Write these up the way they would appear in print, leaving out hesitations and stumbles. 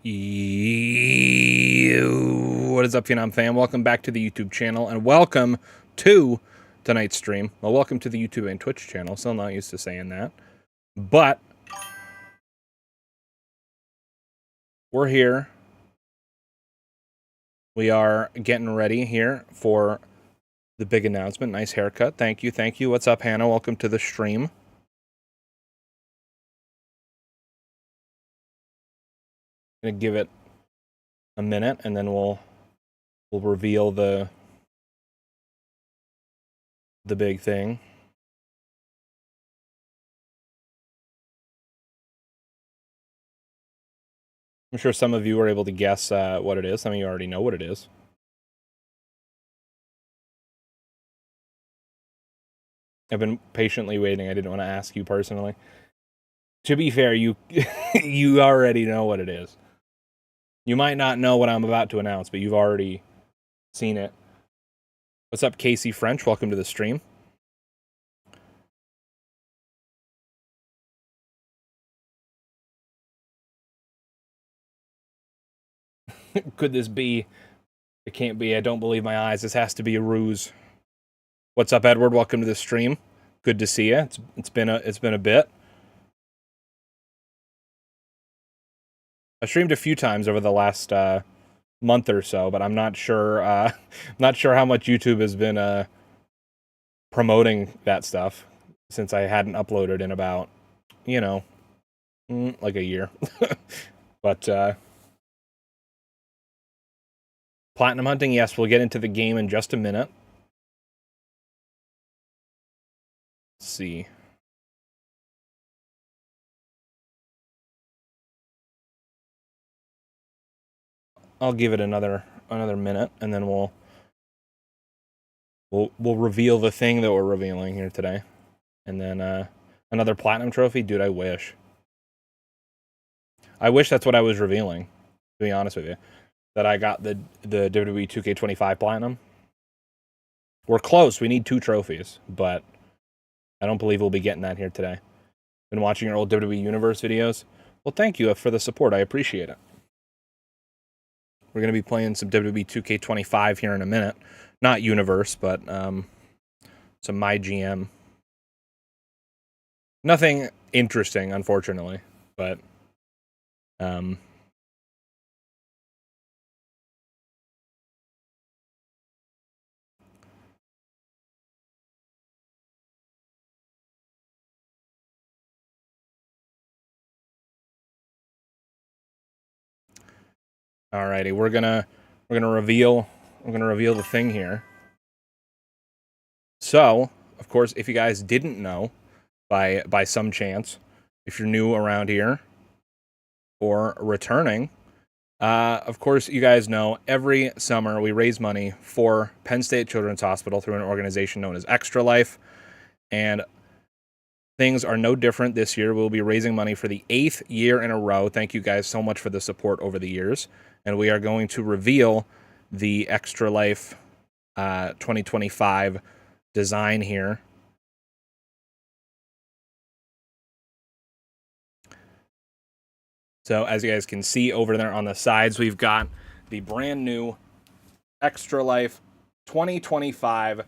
What is up, Phenom fam? Welcome back to the YouTube channel, and welcome to tonight's stream. Well, welcome to the YouTube and Twitch channel. Still not used to saying that, but we're here. We are getting ready here for the big announcement. Nice haircut. Thank you. Thank you. What's up, Hannah? Welcome to the stream. Gonna give it a minute, and then we'll reveal the big thing. I'm sure some of you were able to guess what it is. Some of you already know what it is. I've been patiently waiting. I didn't want to ask you personally. To be fair, you you already know what it is. You might not know what I'm about to announce, but you've already seen it. What's up, Casey French? Welcome to the stream. Could this be? It can't be. I don't believe my eyes. This has to be a ruse. What's up, Edward? Welcome to the stream. Good to see you. It's been a bit. I streamed a few times over the last month or so, but I'm not sure. Not sure how much YouTube has been promoting that stuff since I hadn't uploaded in about, you know, like a year. But platinum hunting, yes, we'll get into the game in just a minute. Let's see. I'll give it another minute, and then we'll reveal the thing that we're revealing here today. And then another platinum trophy, dude. I wish that's what I was revealing. To be honest with you, that I got the WWE 2K25 platinum. We're close. We need 2 trophies, but I don't believe we'll be getting that here today. Been watching your old WWE Universe videos. Well, thank you for the support. I appreciate it. We're going to be playing some WWE 2K25 here in a minute. Not Universe, but some MYGM. Nothing interesting, unfortunately, but alrighty, we're gonna reveal the thing here. So, of course, if you guys didn't know, by some chance, if you're new around here or returning, of course, you guys know every summer we raise money for Penn State Children's Hospital through an organization known as Extra Life, and things are no different this year. We'll be raising money for the 8th year in a row. Thank you guys so much for the support over the years. And we are going to reveal the Extra Life 2025 design here. So as you guys can see over there on the sides, we've got the brand new Extra Life 2025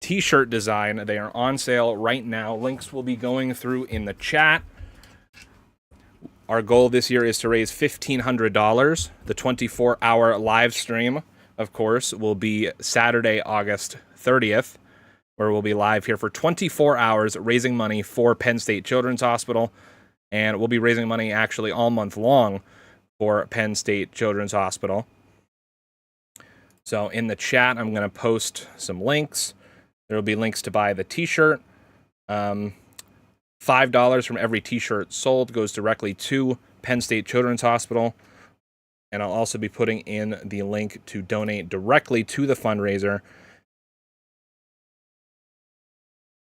t-shirt design. They are on sale right now. Links will be going through in the chat. Our goal this year is to raise $1,500. The 24-hour live stream, of course, will be Saturday, August 30th, where we'll be live here for 24 hours raising money for Penn State Children's Hospital. And we'll be raising money actually all month long for Penn State Children's Hospital. So in the chat, I'm going to post some links. There will be links to buy the t-shirt. $5 from every t-shirt sold goes directly to Penn State Children's Hospital. And I'll also be putting in the link to donate directly to the fundraiser.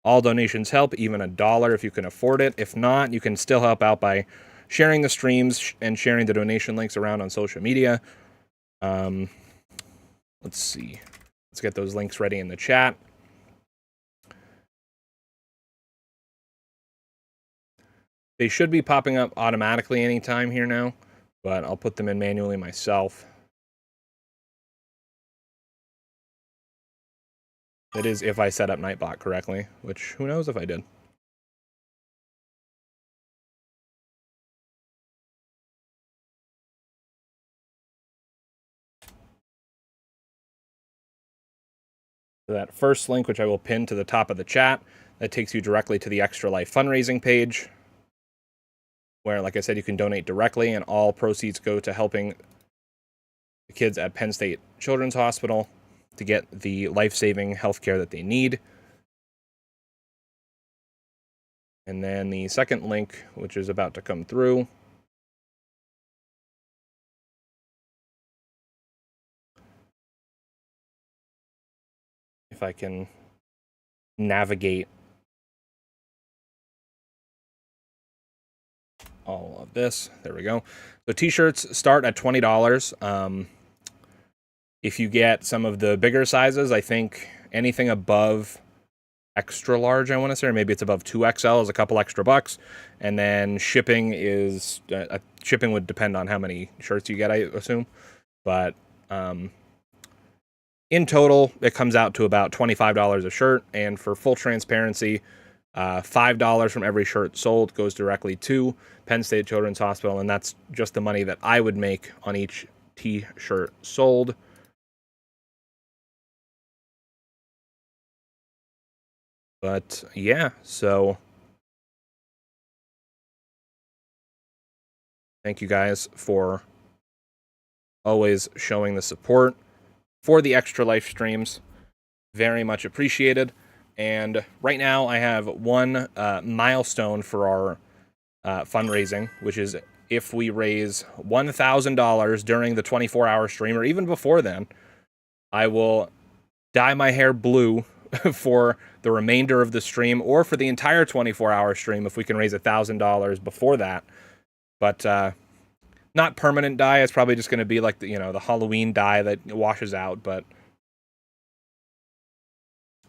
All donations help, even $1 if you can afford it. If not, you can still help out by sharing the streams and sharing the donation links around on social media. Let's see. Let's get those links ready in the chat. They should be popping up automatically anytime here now, but I'll put them in manually myself. That is if I set up Nightbot correctly, which who knows if I did. So that first link, which I will pin to the top of the chat, that takes you directly to the Extra Life fundraising page, where, like I said, you can donate directly, and all proceeds go to helping the kids at Penn State Children's Hospital to get the life-saving healthcare that they need. And then the second link, which is about to come through, if I can navigate all of this. There we go. So t-shirts start at $20. If you get some of the bigger sizes, I think anything above extra large, I want to say, or maybe it's above 2XL is a couple extra bucks. And then shipping is, shipping would depend on how many shirts you get, I assume. But in total, it comes out to about $25 a shirt. And for full transparency, $5 from every shirt sold goes directly to Penn State Children's Hospital, and that's just the money that I would make on each t-shirt sold. But yeah, so thank you guys for always showing the support for the Extra Life streams. Very much appreciated. And right now I have one milestone for our fundraising, which is if we raise $1,000 during the 24-hour stream, or even before then, I will dye my hair blue for the remainder of the stream, or for the entire 24-hour stream if we can raise $1,000 before that. But not permanent dye. It's probably just going to be like the, the Halloween dye that washes out. But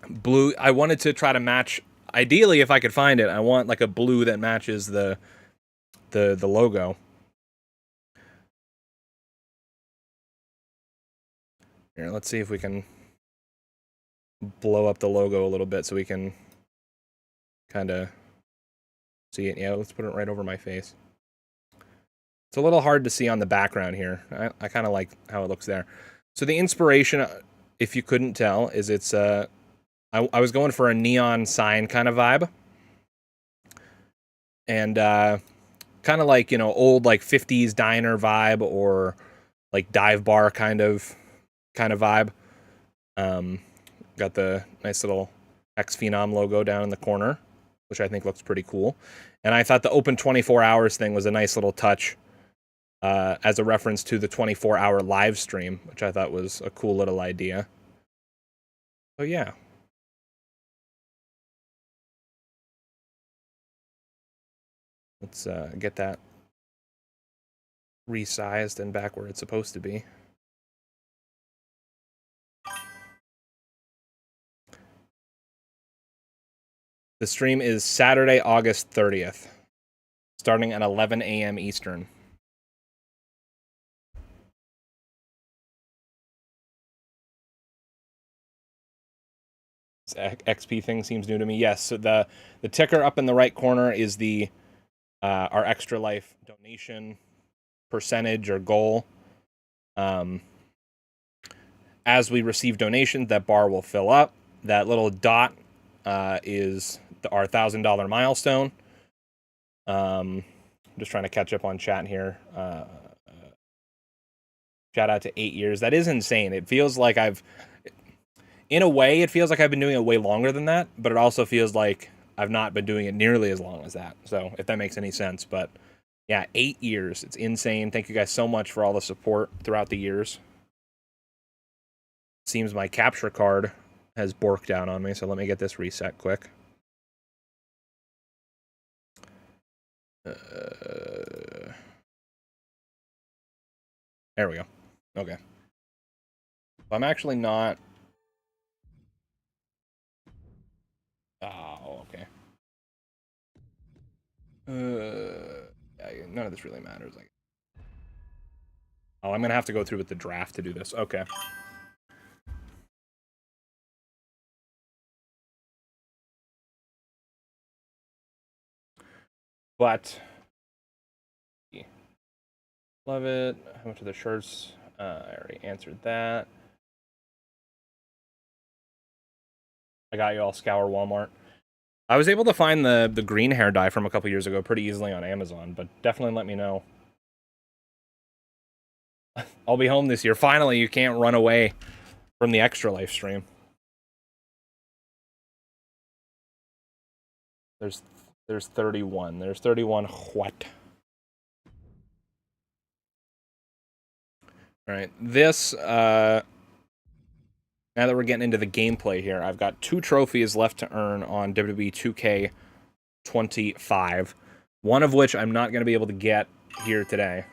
blue, I wanted to try to match. Ideally, if I could find it, I want like a blue that matches the logo. Here, let's see if we can blow up the logo a little bit so we can kind of see it. Yeah, let's put it right over my face. It's a little hard to see on the background here. I kind of like how it looks there. So the inspiration, if you couldn't tell, is it's I was going for a neon sign kind of vibe. And kind of like, old like 50s diner vibe, or like dive bar kind of vibe. Got the nice little HexxedPhenom logo down in the corner, which I think looks pretty cool. And I thought the open 24 hours thing was a nice little touch as a reference to the 24-hour live stream, which I thought was a cool little idea. So yeah. Let's get that resized and back where it's supposed to be. The stream is Saturday, August 30th, starting at 11 a.m. Eastern. This XP thing seems new to me. Yes, so the ticker up in the right corner is the our Extra Life donation percentage or goal. As we receive donations, that bar will fill up. That little dot is our $1,000 milestone. I'm just trying to catch up on chat here. Shout out to 8 years. That is insane. It feels like in a way, it feels like I've been doing it way longer than that, but it also feels like I've not been doing it nearly as long as that. So if that makes any sense, but yeah, 8 years. It's insane. Thank you guys so much for all the support throughout the years. Seems my capture card has borked out on me, so let me get this reset quick. There we go. Okay. I'm actually not... Oh, okay. None of this really matters. Oh, I'm going to have to go through with the draft to do this. Okay. But love it. How much are the shirts? I already answered that. I got you all scour Walmart. I was able to find the green hair dye from a couple years ago pretty easily on Amazon, but definitely let me know. I'll be home this year. Finally, you can't run away from the Extra Life stream. There's 31. There's 31 what? All right. This now that we're getting into the gameplay here, I've got 2 trophies left to earn on WWE 2K25. One of which I'm not going to be able to get here today.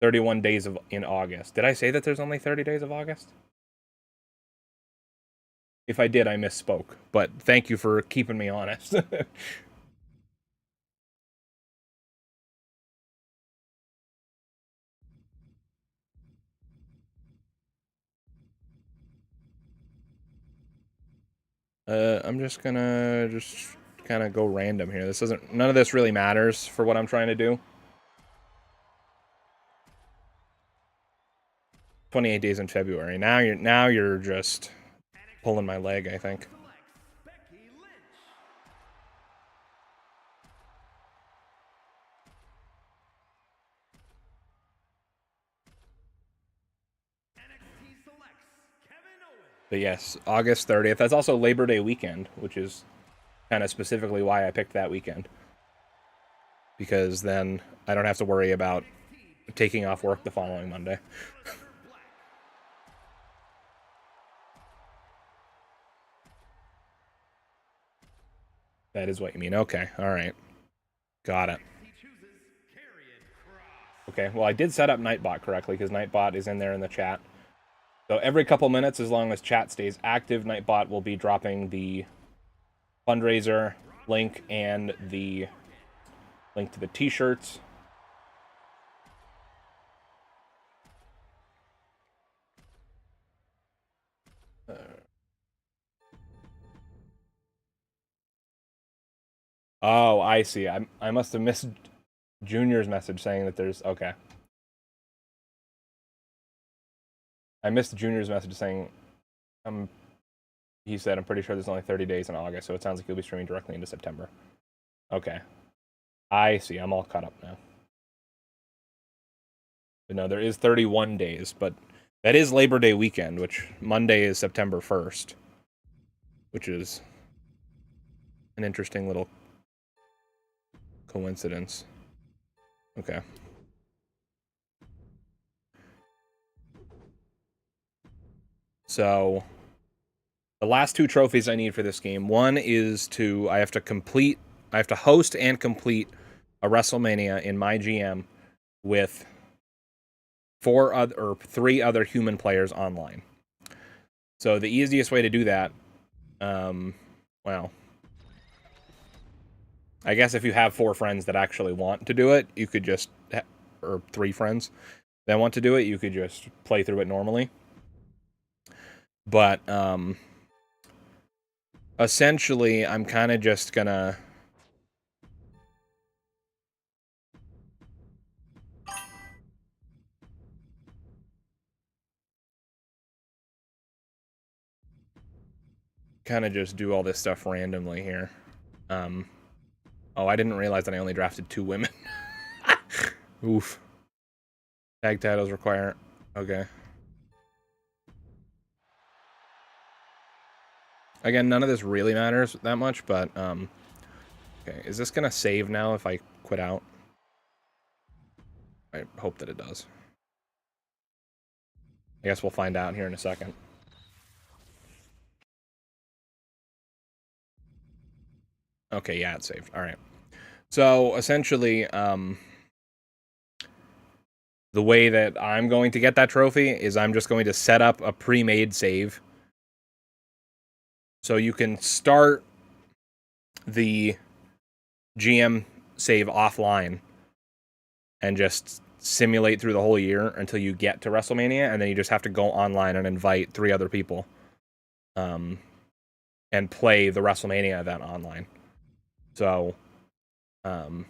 31 days in August. Did I say that there's only 30 days of August? If I did, I misspoke. But thank you for keeping me honest. I'm just gonna kind of go random here. This doesn't. None of this really matters for what I'm trying to do. 28 days in February. Now you're just pulling my leg, I think. But yes, August 30th. That's also Labor Day weekend, which is kind of specifically why I picked that weekend. Because then I don't have to worry about taking off work the following Monday. That is what you mean. Okay, all right. Got it. Okay, well, I did set up Nightbot correctly, because Nightbot is in there in the chat. So every couple minutes, as long as chat stays active, Nightbot will be dropping the fundraiser link and the link to the t-shirts. Oh, I see. I must have missed Junior's message saying that there's... Okay. I missed Junior's message saying... he said, I'm pretty sure there's only 30 days in August, so it sounds like he'll be streaming directly into September. Okay. I see. I'm all caught up now. But no, there is 31 days, but that is Labor Day weekend, which Monday is September 1st, which is an interesting little coincidence. Okay. So the last 2 trophies I need for this game, one is I have to host and complete a WrestleMania in MyGM with 3 other human players online. So the easiest way to do that, well, I guess if you have 4 friends that actually want to do it, you could just, or 3 friends that want to do it, you could just play through it normally. But, essentially, I'm kind of just gonna... kind of just do all this stuff randomly here. Oh, I didn't realize that I only drafted 2 women. Oof. Tag titles require... Okay. Again, none of this really matters that much, but, okay, is this gonna save now if I quit out? I hope that it does. I guess we'll find out here in a second. Okay, yeah, it's saved. All right. So, essentially, the way that I'm going to get that trophy is I'm just going to set up a pre-made save. So you can start the GM save offline and just simulate through the whole year until you get to WrestleMania, and then you just have to go online and invite 3 other people, and play the WrestleMania event online. So, I'm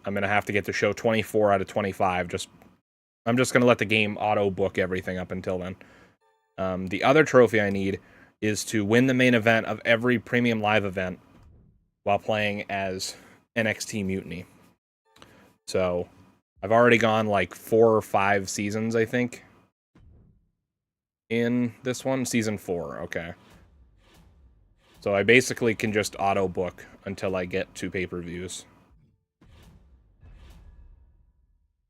gonna have to get to show 24 out of 25. I'm just gonna let the game auto book everything up until then. The other trophy I need is to win the main event of every premium live event while playing as NXT Mutiny. So, I've already gone like 4 or 5 seasons, I think, in this one. Season 4, okay. So I basically can just auto book until I get to pay-per-views,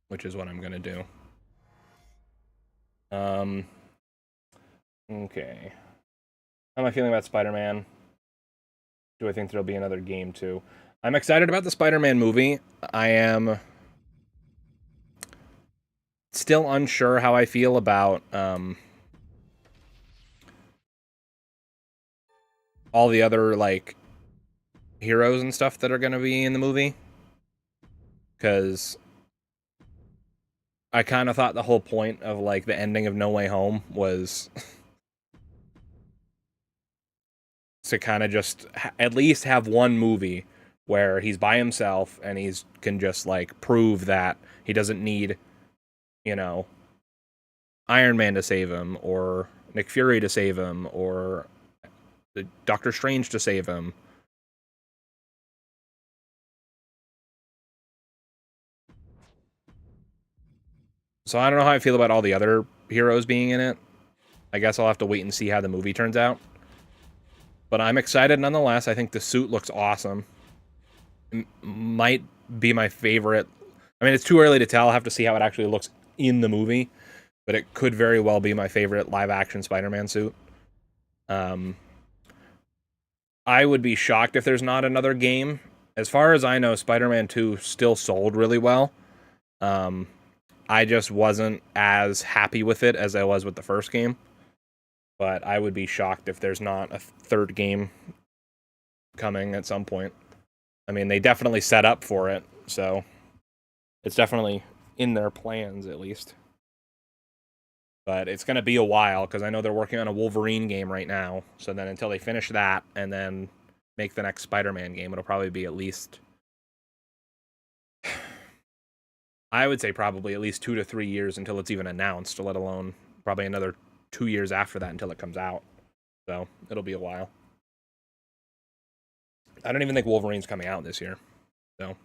which is what I'm gonna do. Okay. How am I feeling about Spider-Man? Do I think there'll be another game too? I'm excited about the Spider-Man movie. I am still unsure how I feel about all the other like heroes and stuff that are going to be in the movie, because I kind of thought the whole point of like the ending of No Way Home was to kind of just at least have one movie where he's by himself and he's can just like prove that he doesn't need, you know, Iron Man to save him, or Nick Fury to save him, or Doctor Strange to save him. So I don't know how I feel about all the other heroes being in it. I guess I'll have to wait and see how the movie turns out. But I'm excited nonetheless. I think the suit looks awesome. Might be my favorite. I mean, it's too early to tell. I'll have to see how it actually looks in the movie. But it could very well be my favorite live-action Spider-Man suit. I would be shocked if there's not another game. As far as I know, Spider-Man 2 still sold really well. I just wasn't as happy with it as I was with the first game. But I would be shocked if there's not a third game coming at some point. I mean, they definitely set up for it, so it's definitely in their plans, at least. But it's going to be a while, because I know they're working on a Wolverine game right now. So then until they finish that and then make the next Spider-Man game, it'll probably be at least, I would say probably at least 2 to 3 years until it's even announced, let alone probably another 2 years after that until it comes out. So it'll be a while. I don't even think Wolverine's coming out this year. So.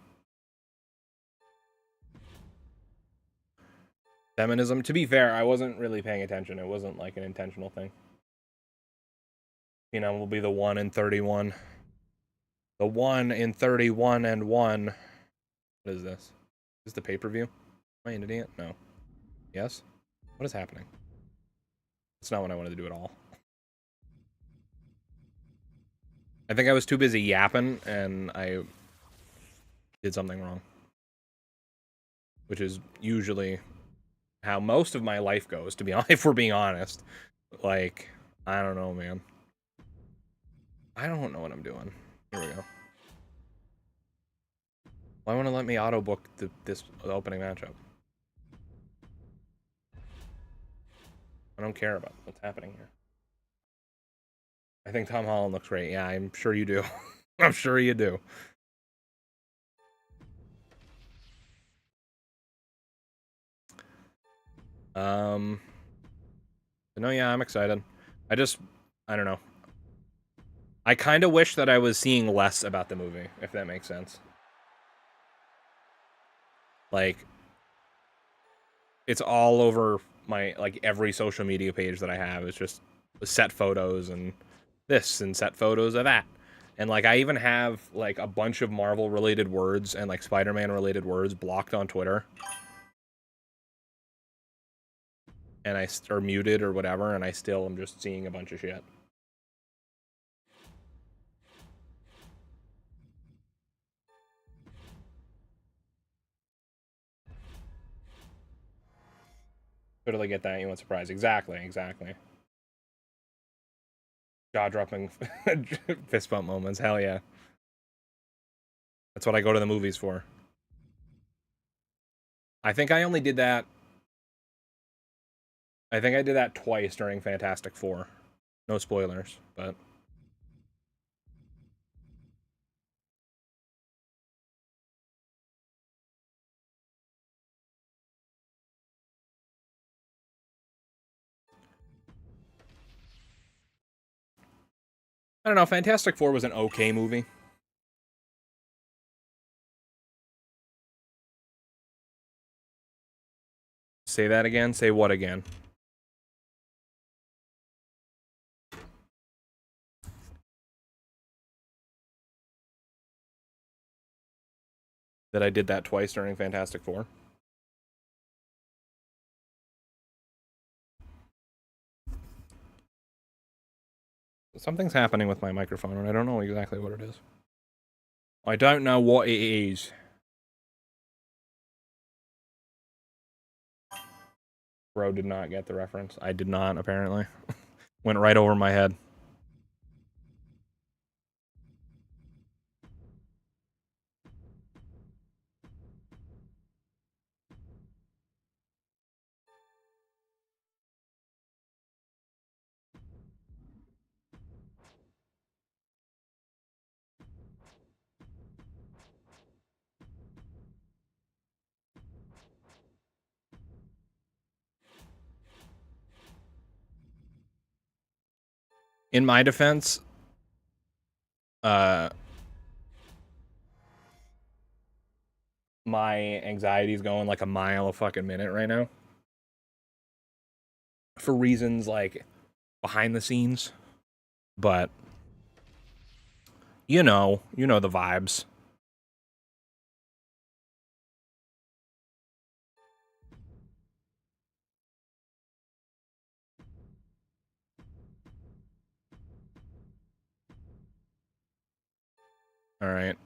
Feminism. To be fair, I wasn't really paying attention. It wasn't like an intentional thing. You know, will be the 1 in 31. The 1 in 31 and 1. What is this? Is this the pay-per-view? Am I an idiot? No. Yes? What is happening? That's not what I wanted to do at all. I think I was too busy yapping and I did something wrong. Which is usually how most of my life goes, to be honest, if we're being honest. Like, I don't know, man. I don't know what I'm doing. Here we go. Why won't it let me auto book this opening matchup? I don't care about what's happening here. I think Tom Holland looks great. Yeah, I'm sure you do. I'm sure you do. No, yeah, I'm excited. I don't know. I kind of wish that I was seeing less about the movie, if that makes sense. Like, it's all over my, like, every social media page that I have. It's just set photos and this and set photos of that. And, like, I even have, like, a bunch of Marvel-related words and, like, Spider-Man-related words blocked on Twitter. And or muted or whatever, and I still am just seeing a bunch of shit. Totally get that. You want surprise. Exactly. Jaw-dropping fist bump moments. Hell yeah. That's what I go to the movies for. I think I only did that. I think I did that twice during Fantastic Four. No spoilers, but. I don't know. Fantastic Four was an okay movie. Say that again. Say what again? That I did that twice during Fantastic Four. Something's happening with my microphone, and I don't know exactly what it is. I don't know what it is. Bro did not get the reference. I did not, apparently. Went right over my head. In my defense, my anxiety's going like a mile a fucking minute right now. For reasons like behind the scenes. But you know the vibes. All right.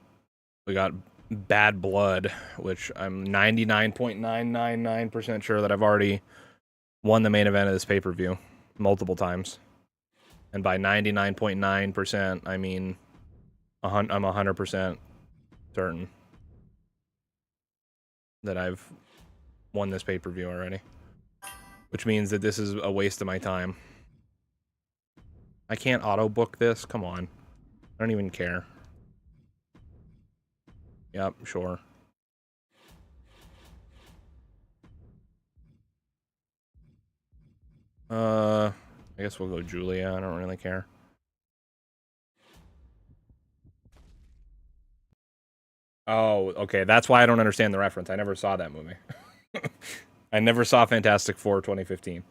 We got Bad Blood, which I'm 99.999% sure that I've already won the main event of this pay-per-view multiple times. And by 99.9%, I mean I'm 100% certain that I've won this pay-per-view already. Which means that this is a waste of my time. I can't auto-book this? Come on. I don't even care. Yep, sure. I guess we'll go Julia. I don't really care. Oh, okay. That's why I don't understand the reference. I never saw that movie. I never saw Fantastic Four 2015.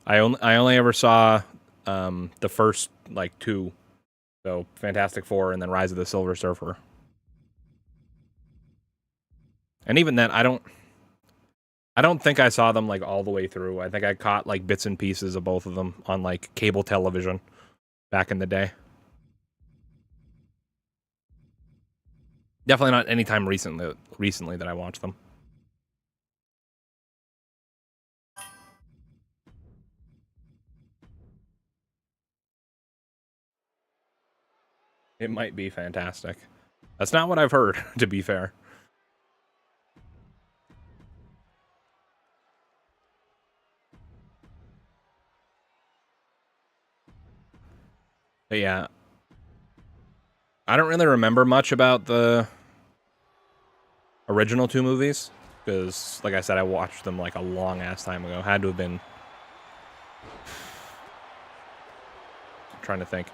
I only ever saw the first like two, so Fantastic Four and then Rise of the Silver Surfer. And even then, I don't think I saw them like all the way through. I think I caught like bits and pieces of both of them on like cable television back in the day. Definitely not anytime recently that I watched them. It might be fantastic. That's not what I've heard, to be fair. But yeah, I don't really remember much about the original two movies because, like I said, I watched them like a long ass time ago. Had to have been. I'm trying to think.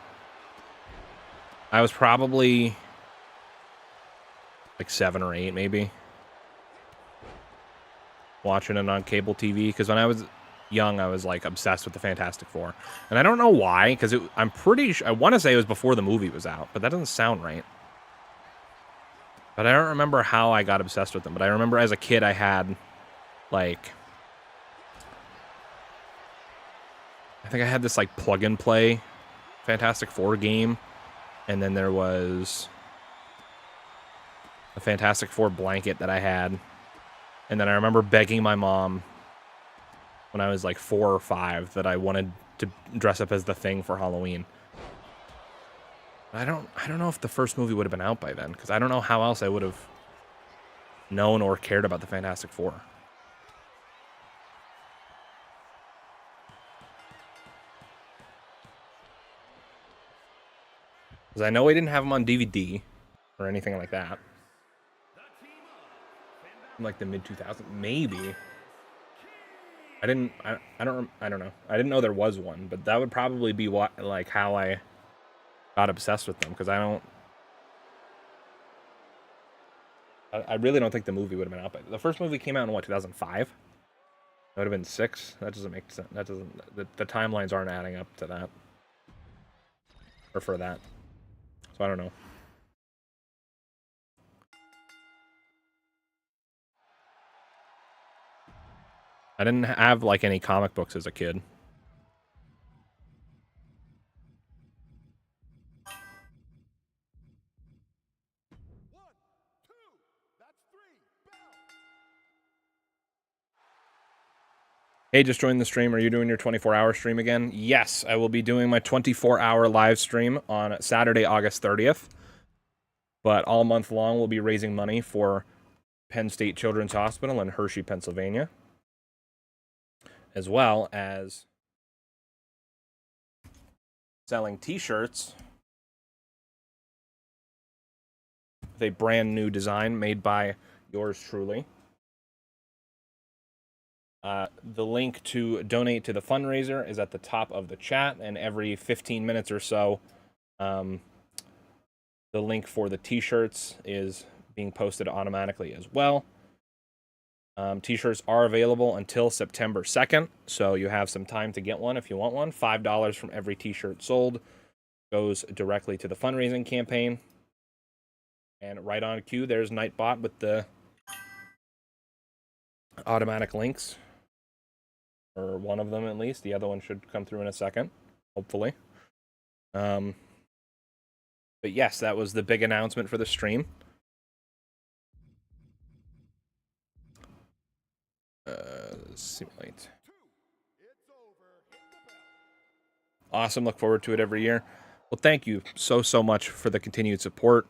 I was probably like 7 or 8, maybe, watching it on cable TV. Because when I was young, I was like obsessed with the Fantastic Four, and I don't know why. Because I'm pretty sure I want to say it was before the movie was out, but that doesn't sound right. But I don't remember how I got obsessed with them. But I remember as a kid, I had like, I think I had this like plug and play Fantastic Four game, and then there was a Fantastic Four blanket that I had, and then I remember begging my mom when I was like 4 or 5 that I wanted to dress up as the Thing for Halloween. I don't know if the first movie would have been out by then, because I don't know how else I would have known or cared about the Fantastic Four. Because I know we didn't have them on DVD or anything like that. In like the mid 2000s, maybe. I don't know. I didn't know there was one, but that would probably be what, like, how I got obsessed with them, because I really don't think the movie would have been out by the first movie came out in what, 2005? That would have been 6. That doesn't make sense. That doesn't, the timelines aren't adding up to that, or for that. So I don't know. I didn't have like any comic books as a kid. Hey, just joined the stream. Are you doing your 24-hour stream again? Yes, I will be doing my 24-hour live stream on Saturday, August 30th. But all month long, we'll be raising money for Penn State Children's Hospital in Hershey, Pennsylvania, as well as selling t-shirts with a brand new design made by yours truly. The link to donate to the fundraiser is at the top of the chat, and every 15 minutes or so, the link for the t-shirts is being posted automatically as well. T-shirts are available until September 2nd, so you have some time to get one if you want one. $5 from every t-shirt sold goes directly to the fundraising campaign. And right on cue, there's Nightbot with the automatic links. Or one of them at least. The other one should come through in a second, hopefully. But yes, that was the big announcement for the stream. Simulate. Awesome. Look forward to it every year. Well, thank you so much for the continued support.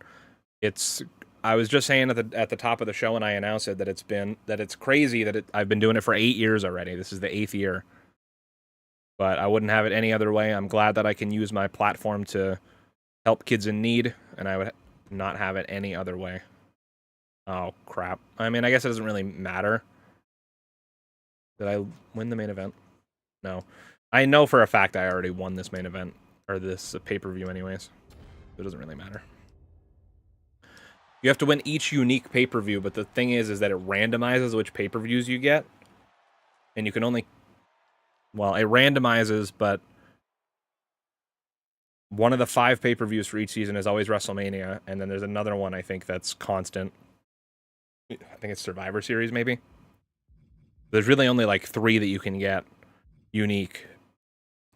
I was just saying at the top of the show when I announced it that it's crazy that I've been doing it for 8 years already. This is the 8th year. But I wouldn't have it any other way. I'm glad that I can use my platform to help kids in need, and I would not have it any other way. Oh, crap. I mean, I guess it doesn't really matter. Did I win the main event? No. I know for a fact I already won this main event, or this pay-per-view anyways. It doesn't really matter. You have to win each unique pay-per-view, but the thing is that it randomizes which pay-per-views you get. And you can only... Well, it randomizes, but one of the 5 pay-per-views for each season is always WrestleMania, and then there's another one, I think, that's constant. I think it's Survivor Series, maybe? There's really only like 3 that you can get unique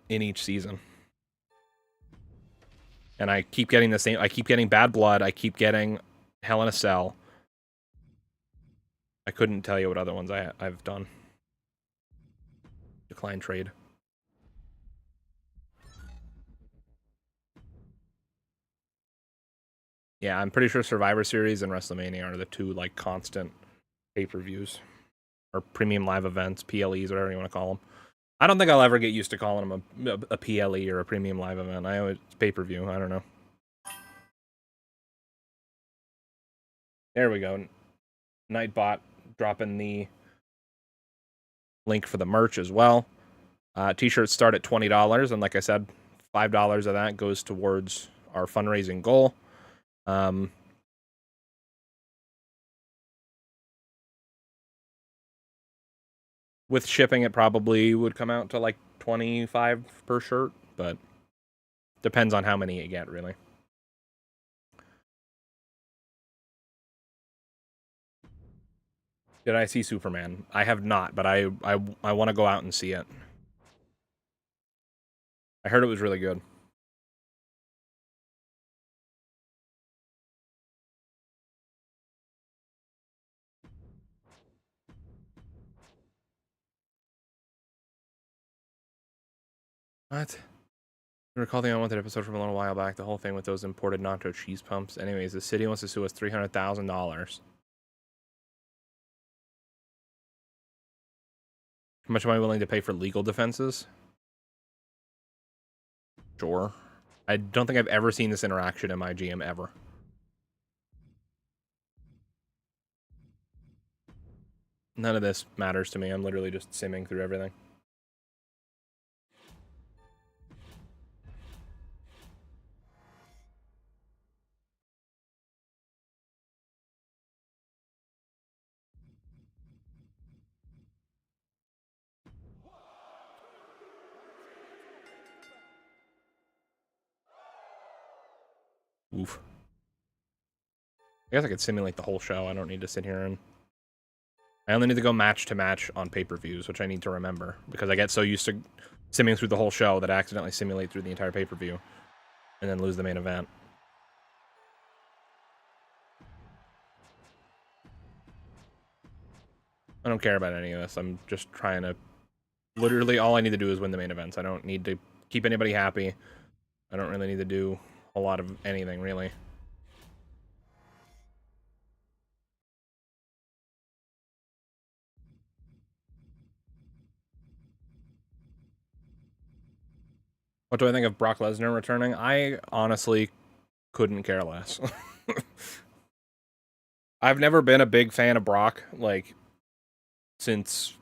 in each season. And I keep getting the same... I keep getting Bad Blood, I keep getting Hell in a Cell. I couldn't tell you what other ones I've done. Decline trade. Yeah, I'm pretty sure Survivor Series and WrestleMania are the 2 like constant pay-per-views or premium live events, PLEs, whatever you want to call them. I don't think I'll ever get used to calling them a PLE or a premium live event. It's pay-per-view. I don't know. There we go. Nightbot dropping the link for the merch as well. T-shirts start at $20, and like I said, $5 of that goes towards our fundraising goal. With shipping, it probably would come out to like $25 per shirt, but depends on how many you get, really. Did I see Superman? I have not, but I want to go out and see it. I heard it was really good. What? Recall the unwanted episode from a little while back, the whole thing with those imported nacho cheese pumps. Anyways, the city wants to sue us $300,000. How much am I willing to pay for legal defenses? Sure. I don't think I've ever seen this interaction in MYGM ever. None of this matters to me. I'm literally just simming through everything. Oof. I guess I could simulate the whole show. I don't need to sit here and... I only need to go match to match on pay-per-views, which I need to remember, because I get so used to simming through the whole show that I accidentally simulate through the entire pay-per-view and then lose the main event. I don't care about any of this. I'm just trying to... Literally, all I need to do is win the main events. I don't need to keep anybody happy. I don't really need to do a lot of anything, really. What do I think of Brock Lesnar returning? I honestly couldn't care less. I've never been a big fan of Brock, like, since...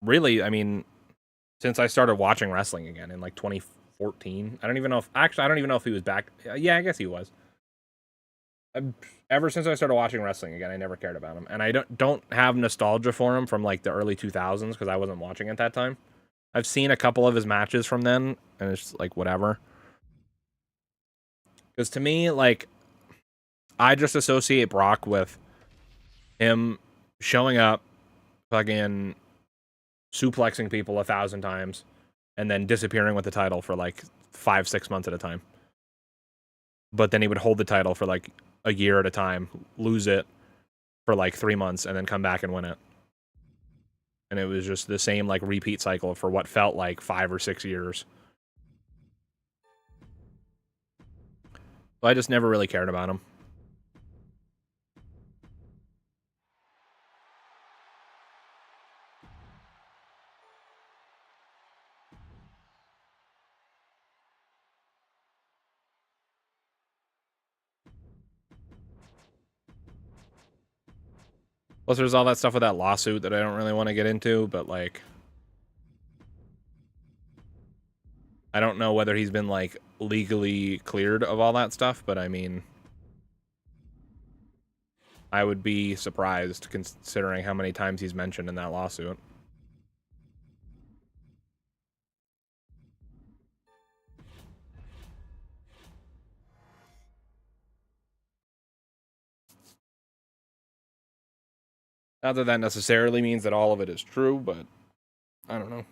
Really, I mean, since I started watching wrestling again in, like, 2014. I don't even know if... Actually, I don't even know if he was back. Yeah, I guess he was. Ever since I started watching wrestling again, I never cared about him. And I don't have nostalgia for him from, like, the early 2000s, because I wasn't watching at that time. I've seen a couple of his matches from then, and it's like, whatever. Because to me, like, I just associate Brock with him showing up, fucking suplexing people 1,000 times, and then disappearing with the title for, like, 5-6 months at a time. But then he would hold the title for, like, a year at a time, lose it for, like, 3 months, and then come back and win it. And it was just the same, like, repeat cycle for what felt like 5 or 6 years. So I just never really cared about him. Plus, there's all that stuff with that lawsuit that I don't really want to get into, but, like... I don't know whether he's been, like, legally cleared of all that stuff, but I mean... I would be surprised, considering how many times he's mentioned in that lawsuit. Not that that necessarily means that all of it is true, but I don't know.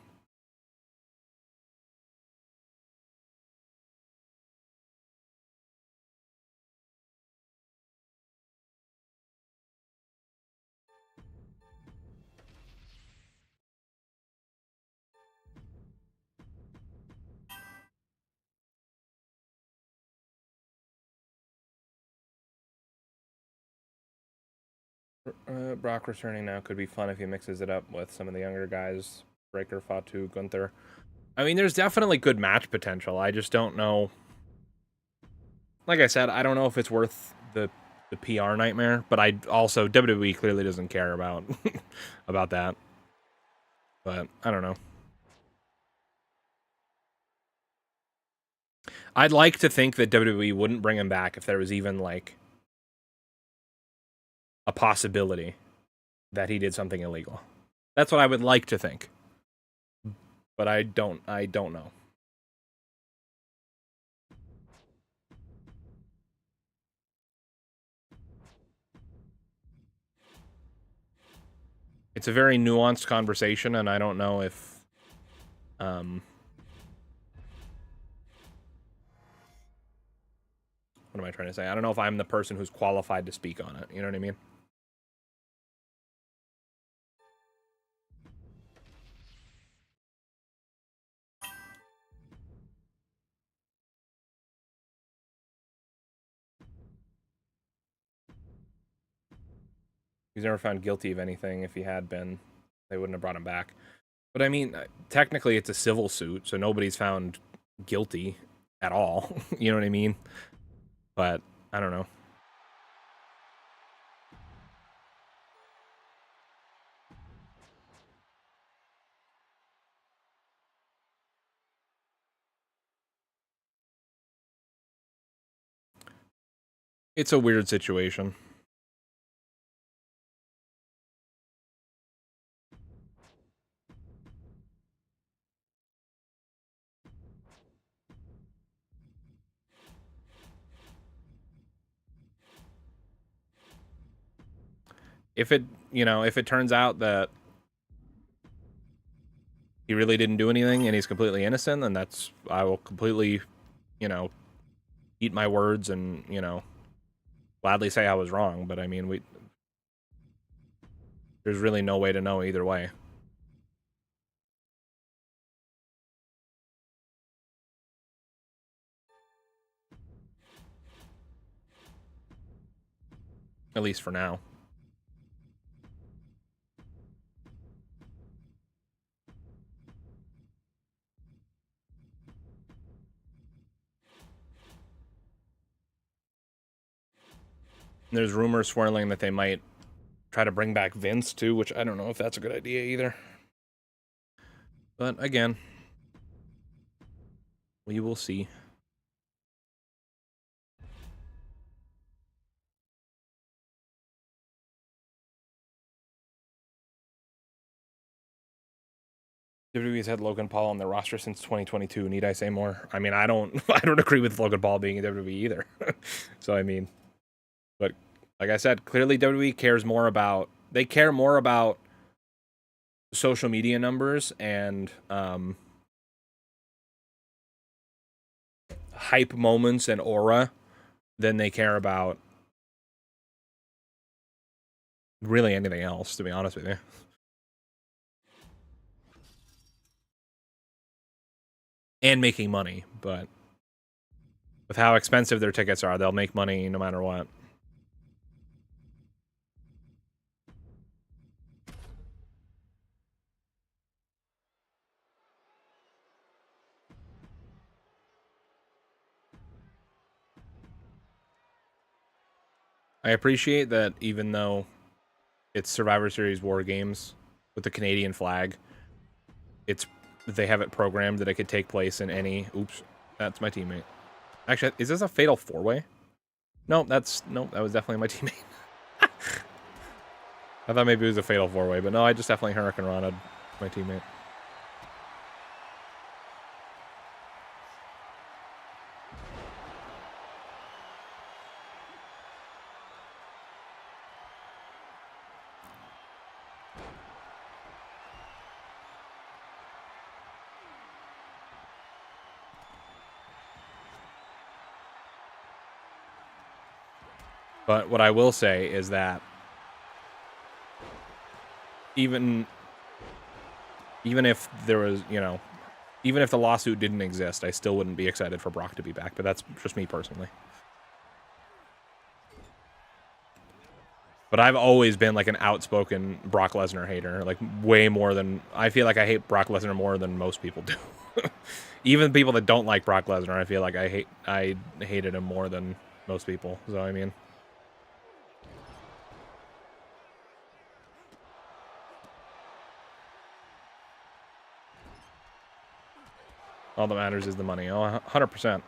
Brock returning now could be fun if he mixes it up with some of the younger guys. Breaker, Fatu, Gunther. I mean, there's definitely good match potential. I just don't know. Like I said, I don't know if it's worth the PR nightmare, but I also... WWE clearly doesn't care about about that. But I don't know. I'd like to think that WWE wouldn't bring him back if there was even, like, a possibility that he did something illegal. That's what I would like to think. But I don't know. It's a very nuanced conversation, and I don't know if... what am I trying to say? I don't know if I'm the person who's qualified to speak on it. You know what I mean? He's never found guilty of anything. If he had been, they wouldn't have brought him back. But I mean, technically it's a civil suit, so nobody's found guilty at all. You know what I mean? But I don't know. It's a weird situation. If it, if it turns out that he really didn't do anything and he's completely innocent, then I will completely, eat my words and, gladly say I was wrong. But I mean, there's really no way to know either way. At least for now. There's rumors swirling that they might try to bring back Vince too, which I don't know if that's a good idea either. But again, we will see. WWE's had Logan Paul on their roster since 2022. Need I say more? I mean, I don't agree with Logan Paul being in WWE either. So I mean, but like I said, clearly WWE cares more about social media numbers and hype moments and aura than they care about really anything else, to be honest with you. And making money, but with how expensive their tickets are, they'll make money no matter what. I appreciate that even though it's Survivor Series War Games with the Canadian flag, they have it programmed that it could take place in any... Oops, that's my teammate. Actually, is this a fatal four-way? No, that was definitely my teammate. I thought maybe it was a fatal four-way, but no, I just definitely Hurricane Rona'd my teammate. But what I will say is that even if there was, even if the lawsuit didn't exist, I still wouldn't be excited for Brock to be back. But that's just me personally. But I've always been like an outspoken Brock Lesnar hater, like way more than... I feel like I hate Brock Lesnar more than most people do. Even people that don't like Brock Lesnar, I feel like I hated him more than most people. So I mean, all that matters is the money. Oh, 100%.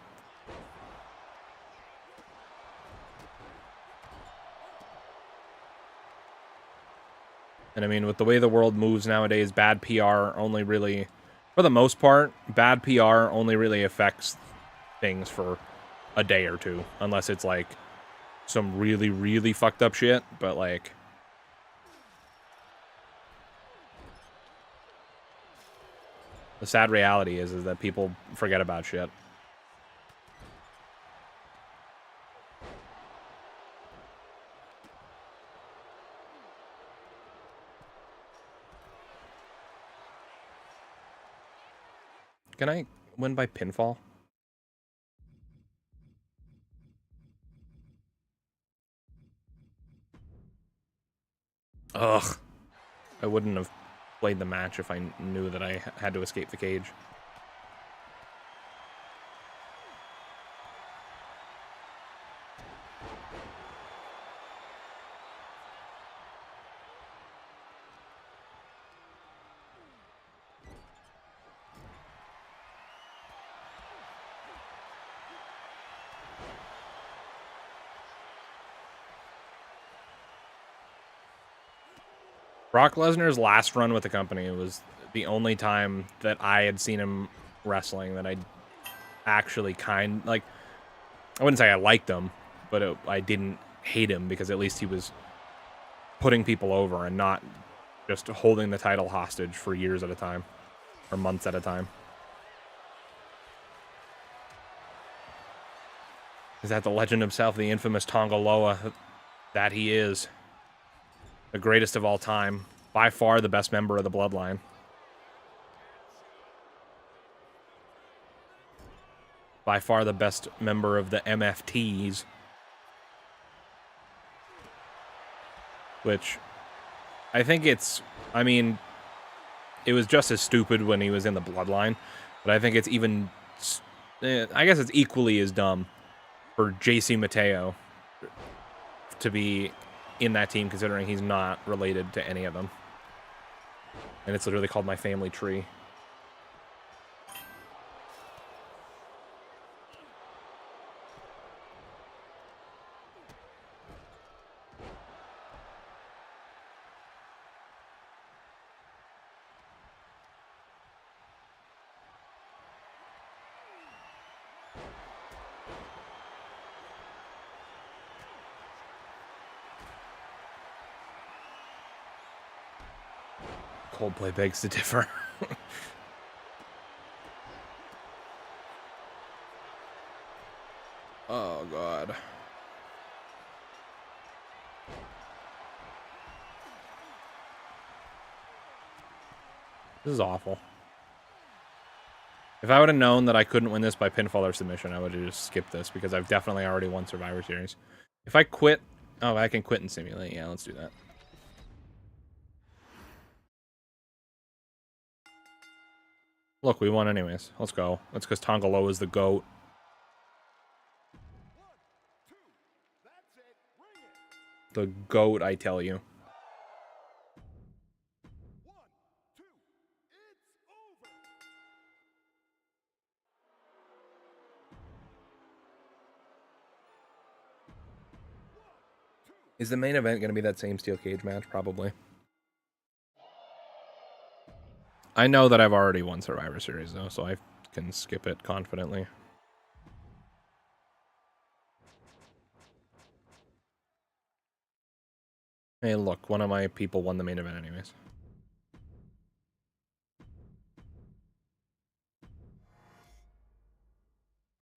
And I mean, with the way the world moves nowadays, bad PR only really, for the most part, bad PR only really affects things for a day or two, unless it's like some really, really fucked up shit. But like, the sad reality is that people forget about shit. Can I win by pinfall? Ugh. I wouldn't have played the match if I knew that I had to escape the cage. Brock Lesnar's last run with the company was the only time that I had seen him wrestling that I actually I wouldn't say I liked him, but I didn't hate him because at least he was putting people over and not just holding the title hostage for years at a time or months at a time. Is that the legend himself, the infamous Tonga Loa that he is? The greatest of all time. By far the best member of the Bloodline. By far the best member of the MFTs. Which, I think it was just as stupid when he was in the Bloodline. But I think it's even, I guess it's equally as dumb for JC Mateo to be in that team, considering he's not related to any of them. And it's literally called My Family Tree. Coldplay begs to differ. Oh, God. This is awful. If I would have known that I couldn't win this by pinfall or submission, I would have just skipped this, because I've definitely already won Survivor Series. If I quit... Oh, I can quit and simulate. Yeah, let's do that. Look, we won anyways. Let's go. That's because Tonga Loa is the GOAT. The GOAT, I tell you. Is the main event going to be that same steel cage match? Probably. I know that I've already won Survivor Series, though, so I can skip it confidently. Hey, look, one of my people won the main event anyways.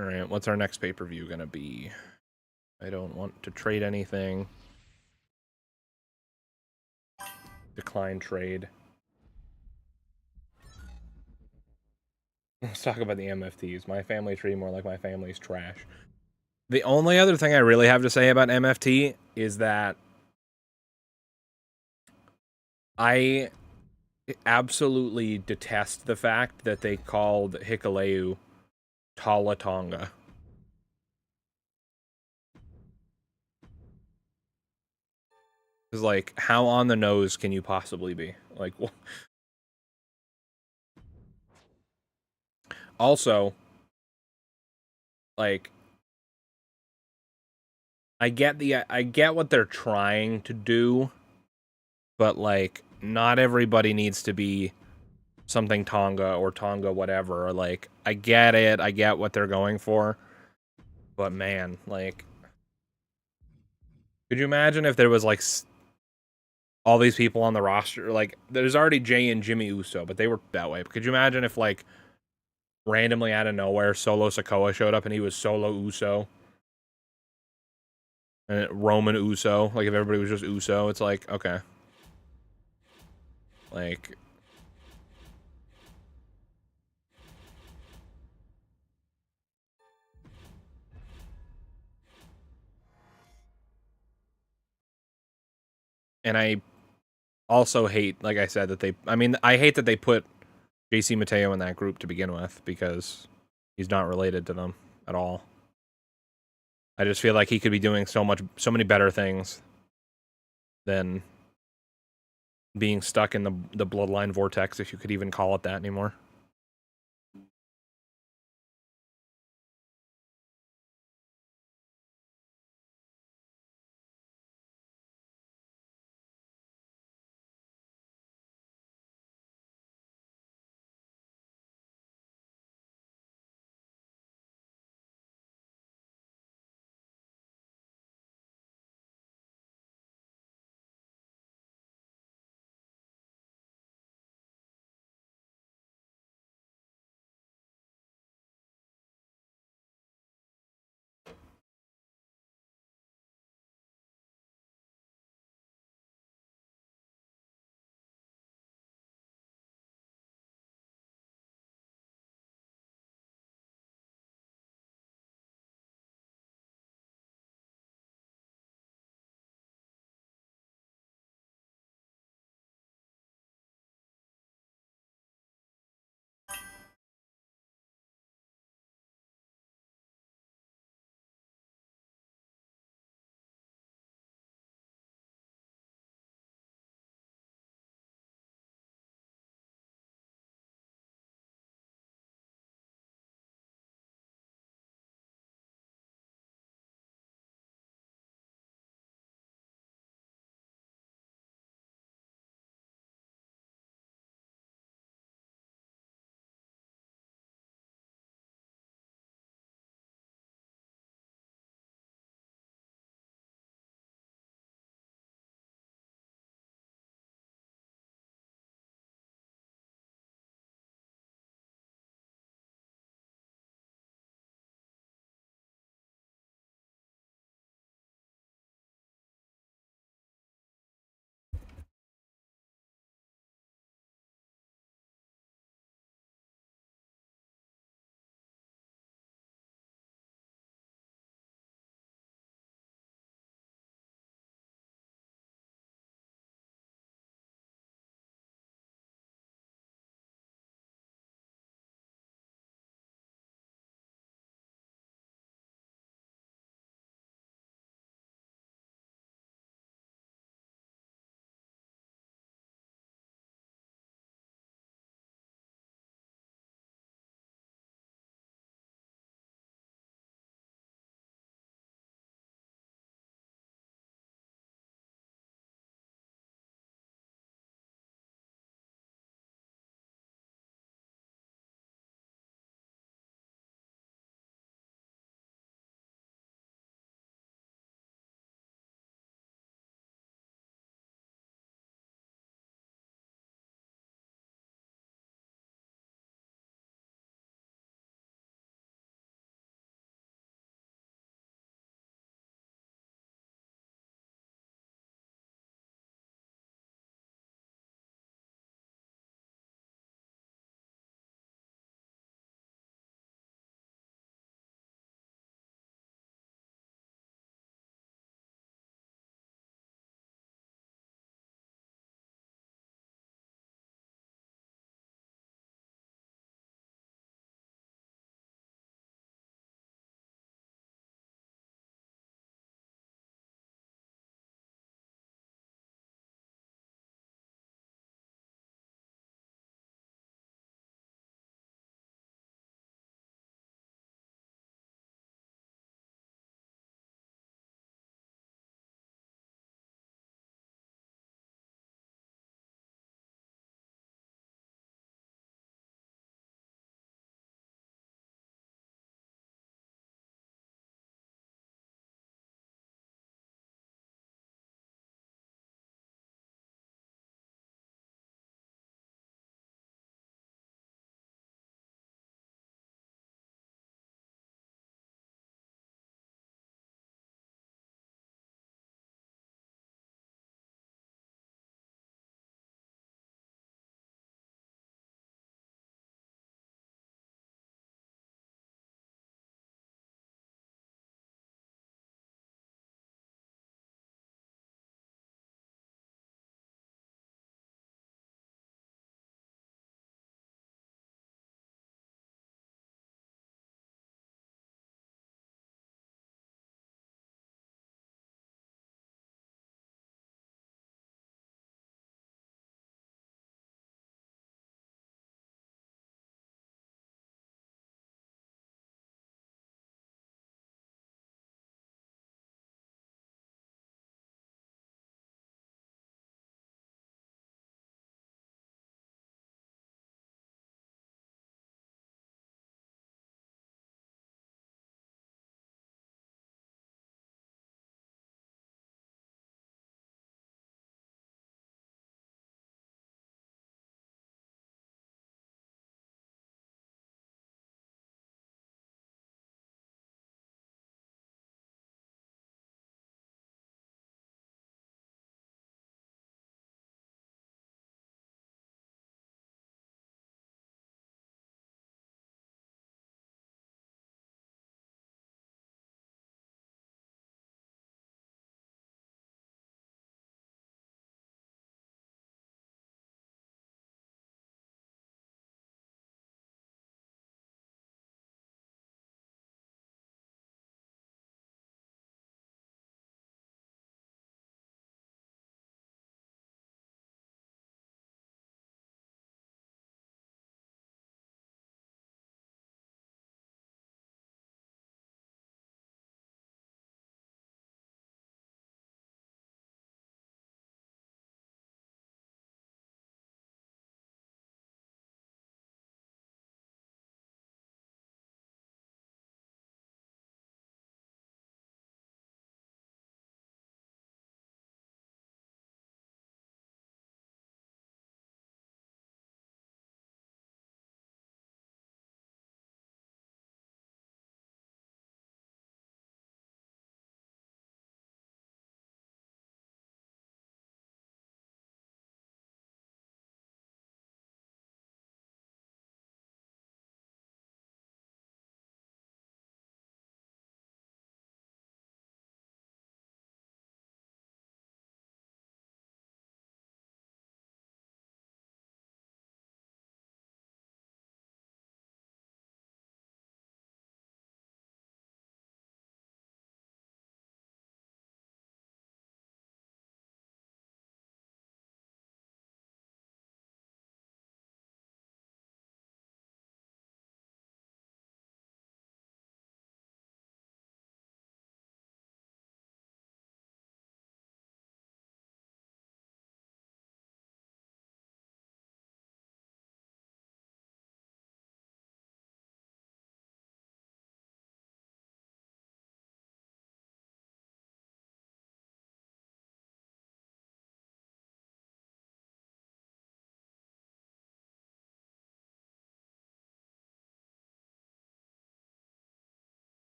Alright, what's our next pay-per-view gonna be? I don't want to trade anything. Decline trade. Let's talk about the MFTs. My family tree, more like my family's trash. The only other thing I really have to say about MFT is that I absolutely detest the fact that they called Hikuleu Talatonga. It's like, how on the nose can you possibly be? Like, also, like, I get what they're trying to do, but like, not everybody needs to be something Tonga or Tonga whatever. Like, I get it, I get what they're going for, but man, like, could you imagine if there was like all these people on the roster? Like, there's already Jay and Jimmy Uso, but they were that way. But could you imagine if like randomly out of nowhere Solo Sikoa showed up and he was Solo Uso? And Roman Uso, like if everybody was just Uso, it's like, okay. Like, and also hate, like I said, that they. I mean, I hate that they put JC Mateo in that group to begin with because he's not related to them at all. I just feel like he could be doing so many better things than being stuck in the bloodline vortex, if you could even call it that anymore.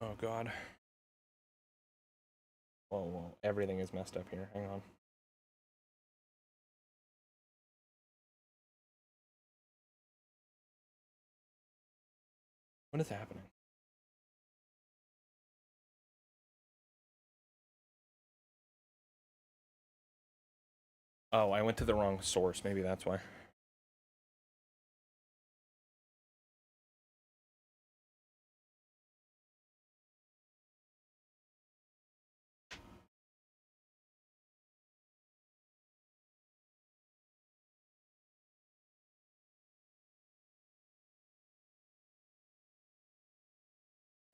Oh god. Whoa, whoa. Everything is messed up here. Hang on. What is happening? Oh, I went to the wrong source. Maybe that's why.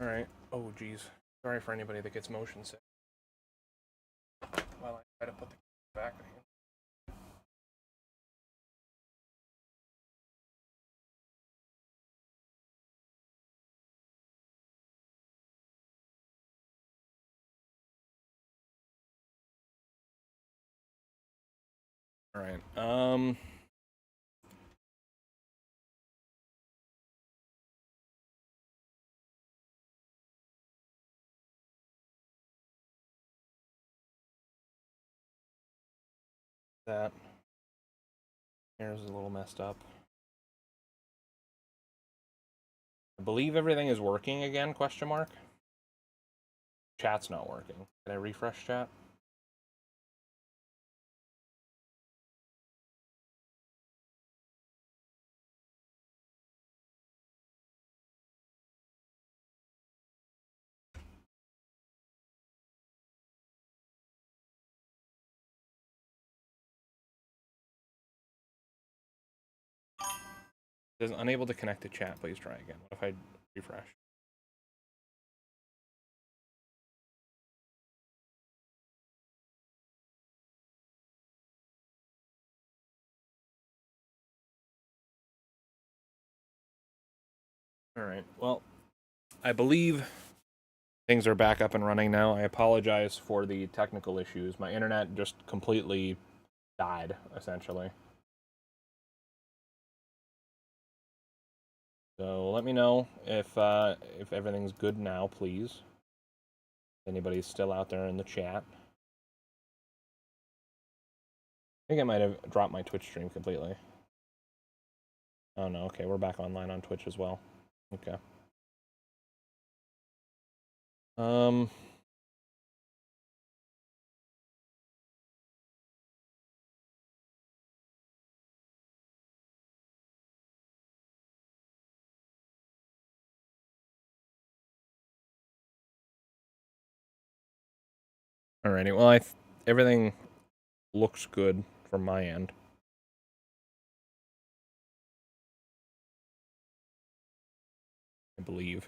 Alright. Oh, geez. Sorry for anybody that gets motion sick. While I try to put the back in. Alright. That. Here's a little messed up. I believe everything is working again, question mark. Chat's not working. Can I refresh chat? It says unable to connect to chat. Please try again. What if I refresh? Alright, well, I believe things are back up and running now. I apologize for the technical issues. My internet just completely died, essentially. So let me know if everything's good now, please. If anybody's still out there in the chat. I think I might have dropped my Twitch stream completely. Oh no, okay, we're back online on Twitch as well. Okay. Alrighty, well, everything looks good from my end. I believe.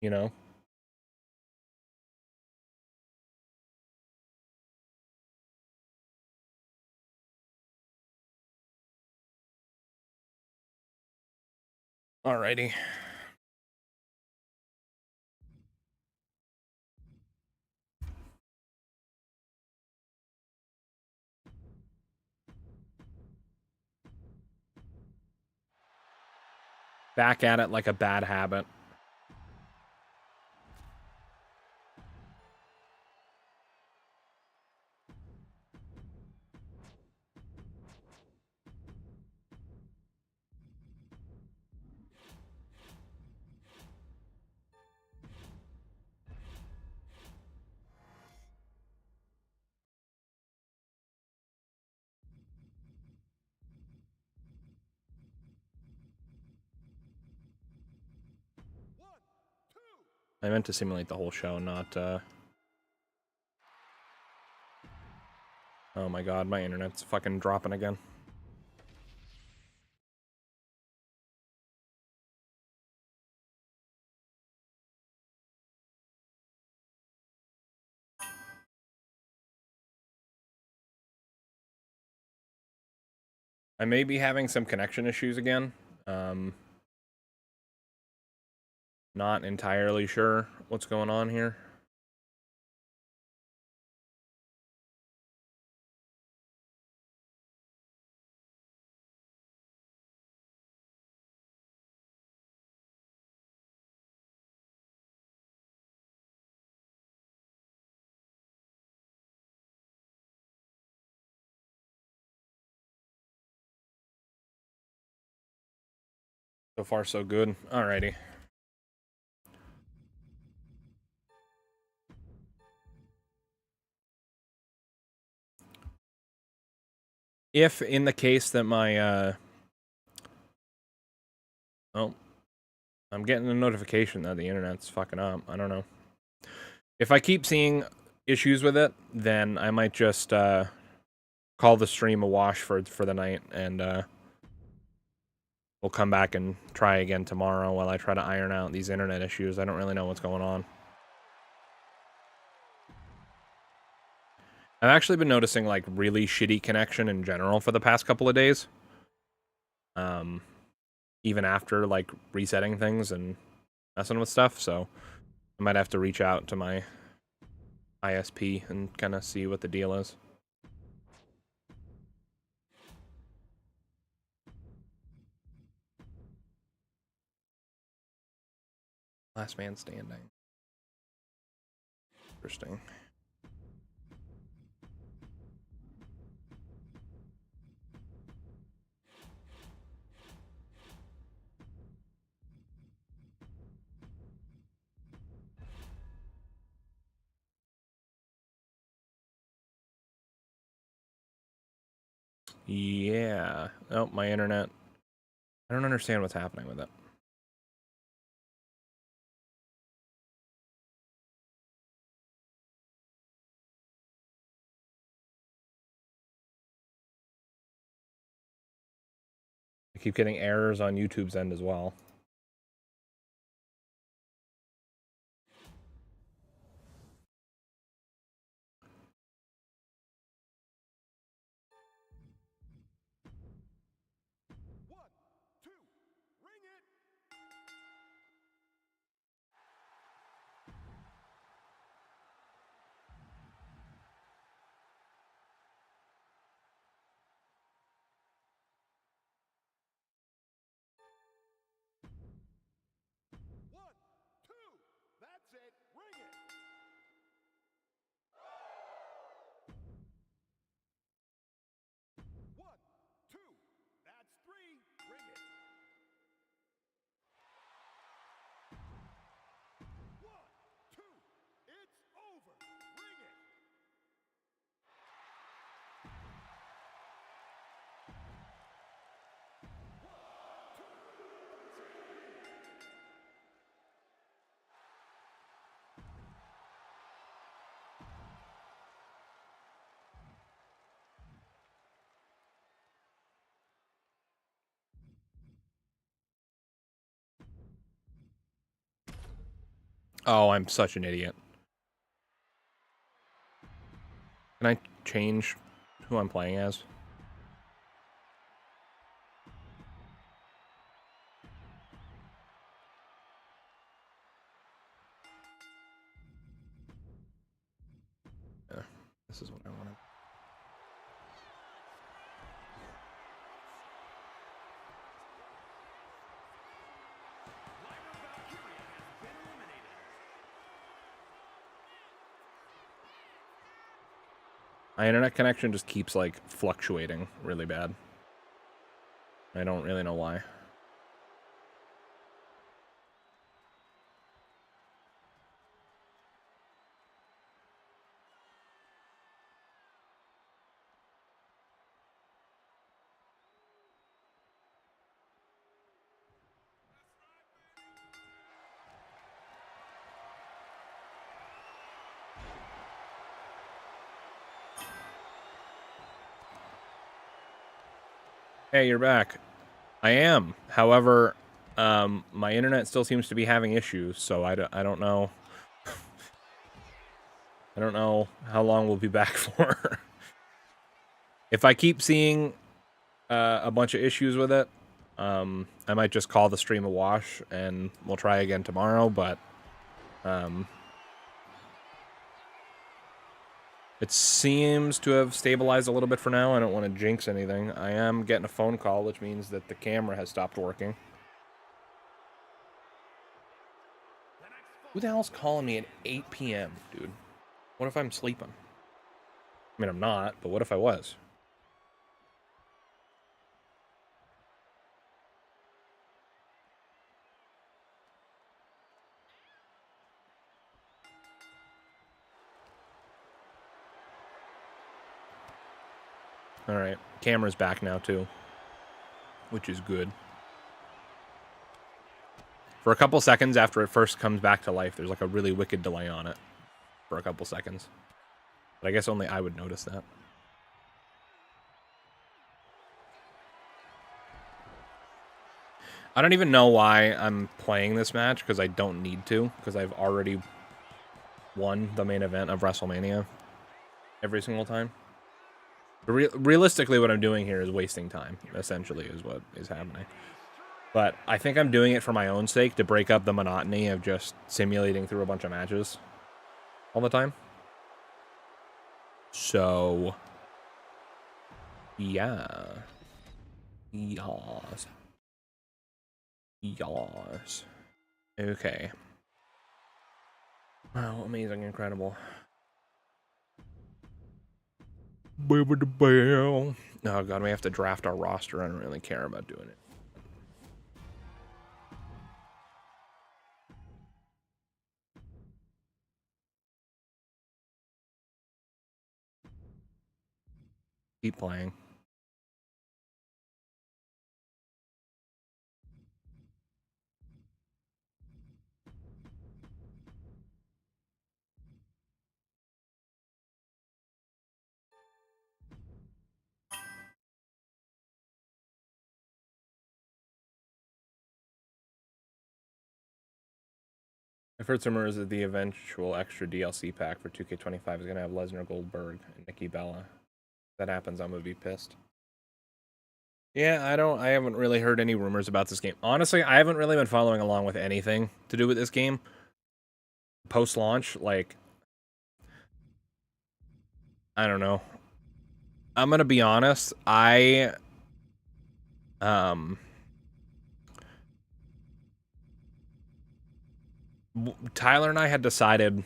You know? Alrighty. Back at it like a bad habit. I meant to simulate the whole show, not, Oh my god, my internet's fucking dropping again. I may be having some connection issues again. Not entirely sure what's going on here. So far, so good. Alrighty. If in the case that my, oh, I'm getting a notification that the internet's fucking up. I don't know. If I keep seeing issues with it, then I might just, call the stream a wash for the night, and, we'll come back and try again tomorrow while I try to iron out these internet issues. I don't really know what's going on. I've actually been noticing, like, really shitty connection in general for the past couple of days. Even after, like, resetting things and messing with stuff, so I might have to reach out to my ISP and kind of see what the deal is. Last man standing. Interesting. Yeah. Oh, my internet. I don't understand what's happening with it. I keep getting errors on YouTube's end as well. Oh, I'm such an idiot. Can I change who I'm playing as? Yeah, this is what I wanted. My internet connection just keeps, like, fluctuating really bad. I don't really know why. Hey, you're back. I am. However, my internet still seems to be having issues, so I don't know. I don't know how long we'll be back for. If I keep seeing a bunch of issues with it, I might just call the stream a wash, and we'll try again tomorrow, but it seems to have stabilized a little bit for now. I don't want to jinx anything. I am getting a phone call, which means that the camera has stopped working. Who the hell's calling me at 8 p.m., dude? What if I'm sleeping? I mean, I'm not, but what if I was? All right, camera's back now too, which is good. For a couple seconds after it first comes back to life, there's like a really wicked delay on it for a couple seconds. But I guess only I would notice that. I don't even know why I'm playing this match, because I don't need to, because I've already won the main event of WrestleMania every single time. Realistically, what I'm doing here is wasting time, essentially, is what is happening. But I think I'm doing it for my own sake, to break up the monotony of just simulating through a bunch of matches all the time. So, yeah. Yas. Yas. Okay. Wow, amazing, incredible. Oh god, we have to draft our roster. I don't really care about doing it. Keep playing. I've heard some rumors that the eventual extra DLC pack for 2K25 is going to have Lesnar, Goldberg, and Nikki Bella. If that happens, I'm going to be pissed. Yeah, I haven't really heard any rumors about this game. Honestly, I haven't really been following along with anything to do with this game. Post-launch, like, I don't know. I'm going to be honest, Tyler and I had decided,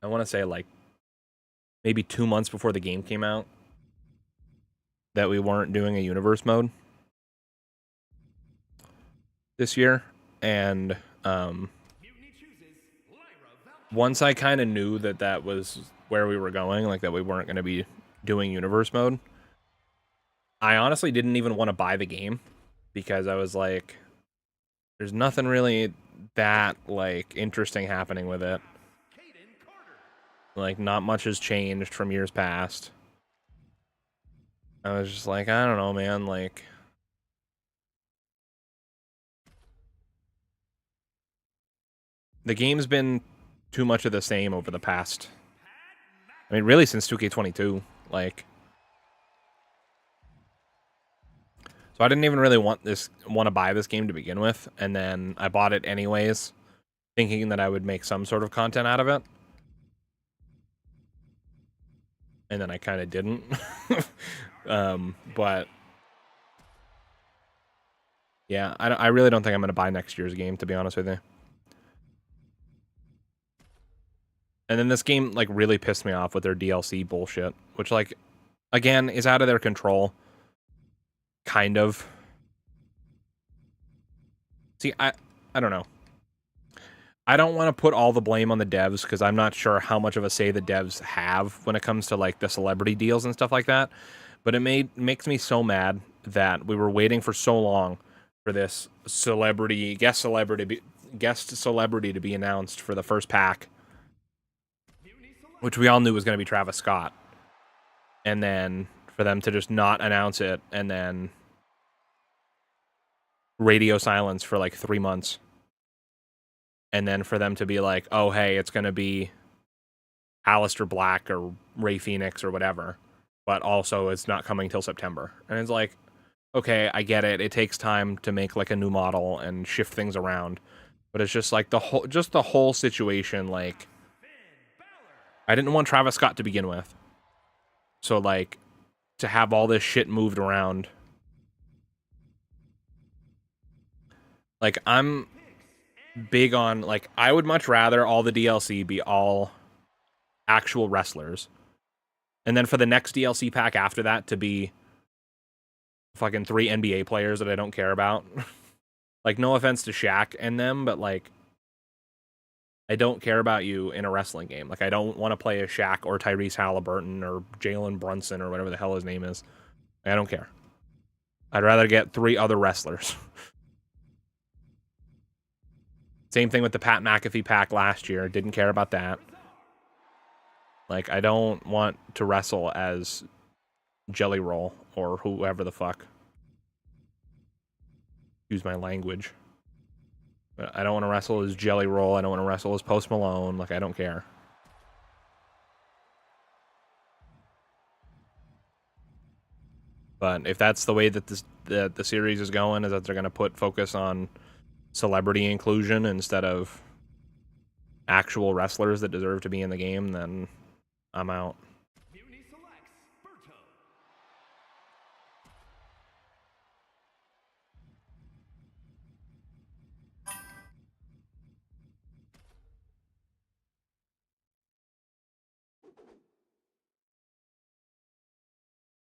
I want to say like maybe 2 months before the game came out, that we weren't doing a universe mode this year. And once I kind of knew that that was where we were going, like that we weren't going to be doing universe mode, I honestly didn't even want to buy the game, because I was like, there's nothing really that like interesting happening with it. Like, not much has changed from years past. I was just like, I don't know, man, like, the game's been too much of the same over the past, I mean, really since 2K22, like, so I didn't even really want to buy this game to begin with, and then I bought it anyways, thinking that I would make some sort of content out of it. And then I kind of didn't. But yeah, I really don't think I'm going to buy next year's game, to be honest with you. And then this game, like, really pissed me off with their DLC bullshit, which, like, again, is out of their control. Kind of. See, I don't know. I don't want to put all the blame on the devs, because I'm not sure how much of a say the devs have when it comes to, like, the celebrity deals and stuff like that. But it makes me so mad that we were waiting for so long for this guest celebrity to be announced for the first pack, which we all knew was going to be Travis Scott. And then for them to just not announce it, and then radio silence for like 3 months. And then for them to be like, oh, hey, it's going to be Aleister Black or Ray Phoenix or whatever, but also it's not coming till September. And it's like, okay, I get it. It takes time to make like a new model and shift things around. But it's just like the whole situation, like, I didn't want Travis Scott to begin with. So, like, to have all this shit moved around. Like, I'm big on, like, I would much rather all the DLC be all actual wrestlers. And then for the next DLC pack after that to be fucking 3 NBA players that I don't care about. Like, no offense to Shaq and them, but, like, I don't care about you in a wrestling game. Like, I don't want to play as Shaq or Tyrese Halliburton or Jalen Brunson or whatever the hell his name is. I don't care. I'd rather get 3 other wrestlers. Same thing with the Pat McAfee pack last year. Didn't care about that. Like, I don't want to wrestle as Jelly Roll or whoever the fuck. Use my language. I don't want to wrestle as Jelly Roll. I don't want to wrestle as Post Malone. Like, I don't care. But if that's the way that the series is going, is that they're going to put focus on celebrity inclusion instead of actual wrestlers that deserve to be in the game, then I'm out.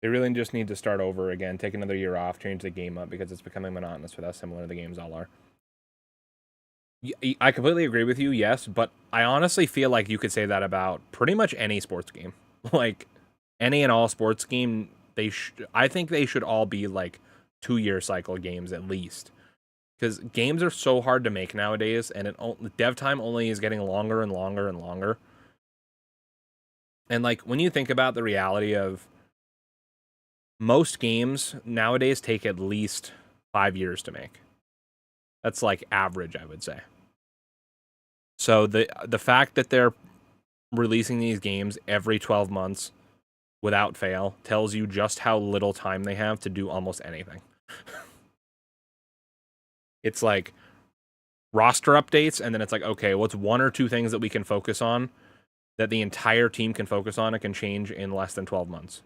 They really just need to start over again, take another year off, change the game up, because it's becoming monotonous for how similar the games all are. I completely agree with you, yes, but I honestly feel like you could say that about pretty much any sports game. Like, any and all sports game, I think they should all be, like, 2-year cycle games at least. Because games are so hard to make nowadays, and dev time only is getting longer and longer and longer. And, like, when you think about the reality of most games nowadays take at least 5 years to make. That's like average, I would say. So the fact that they're releasing these games every 12 months without fail tells you just how little time they have to do almost anything. It's like roster updates, and then it's like, okay, what's 1 or 2 things that we can focus on that the entire team can focus on and can change in less than 12 months?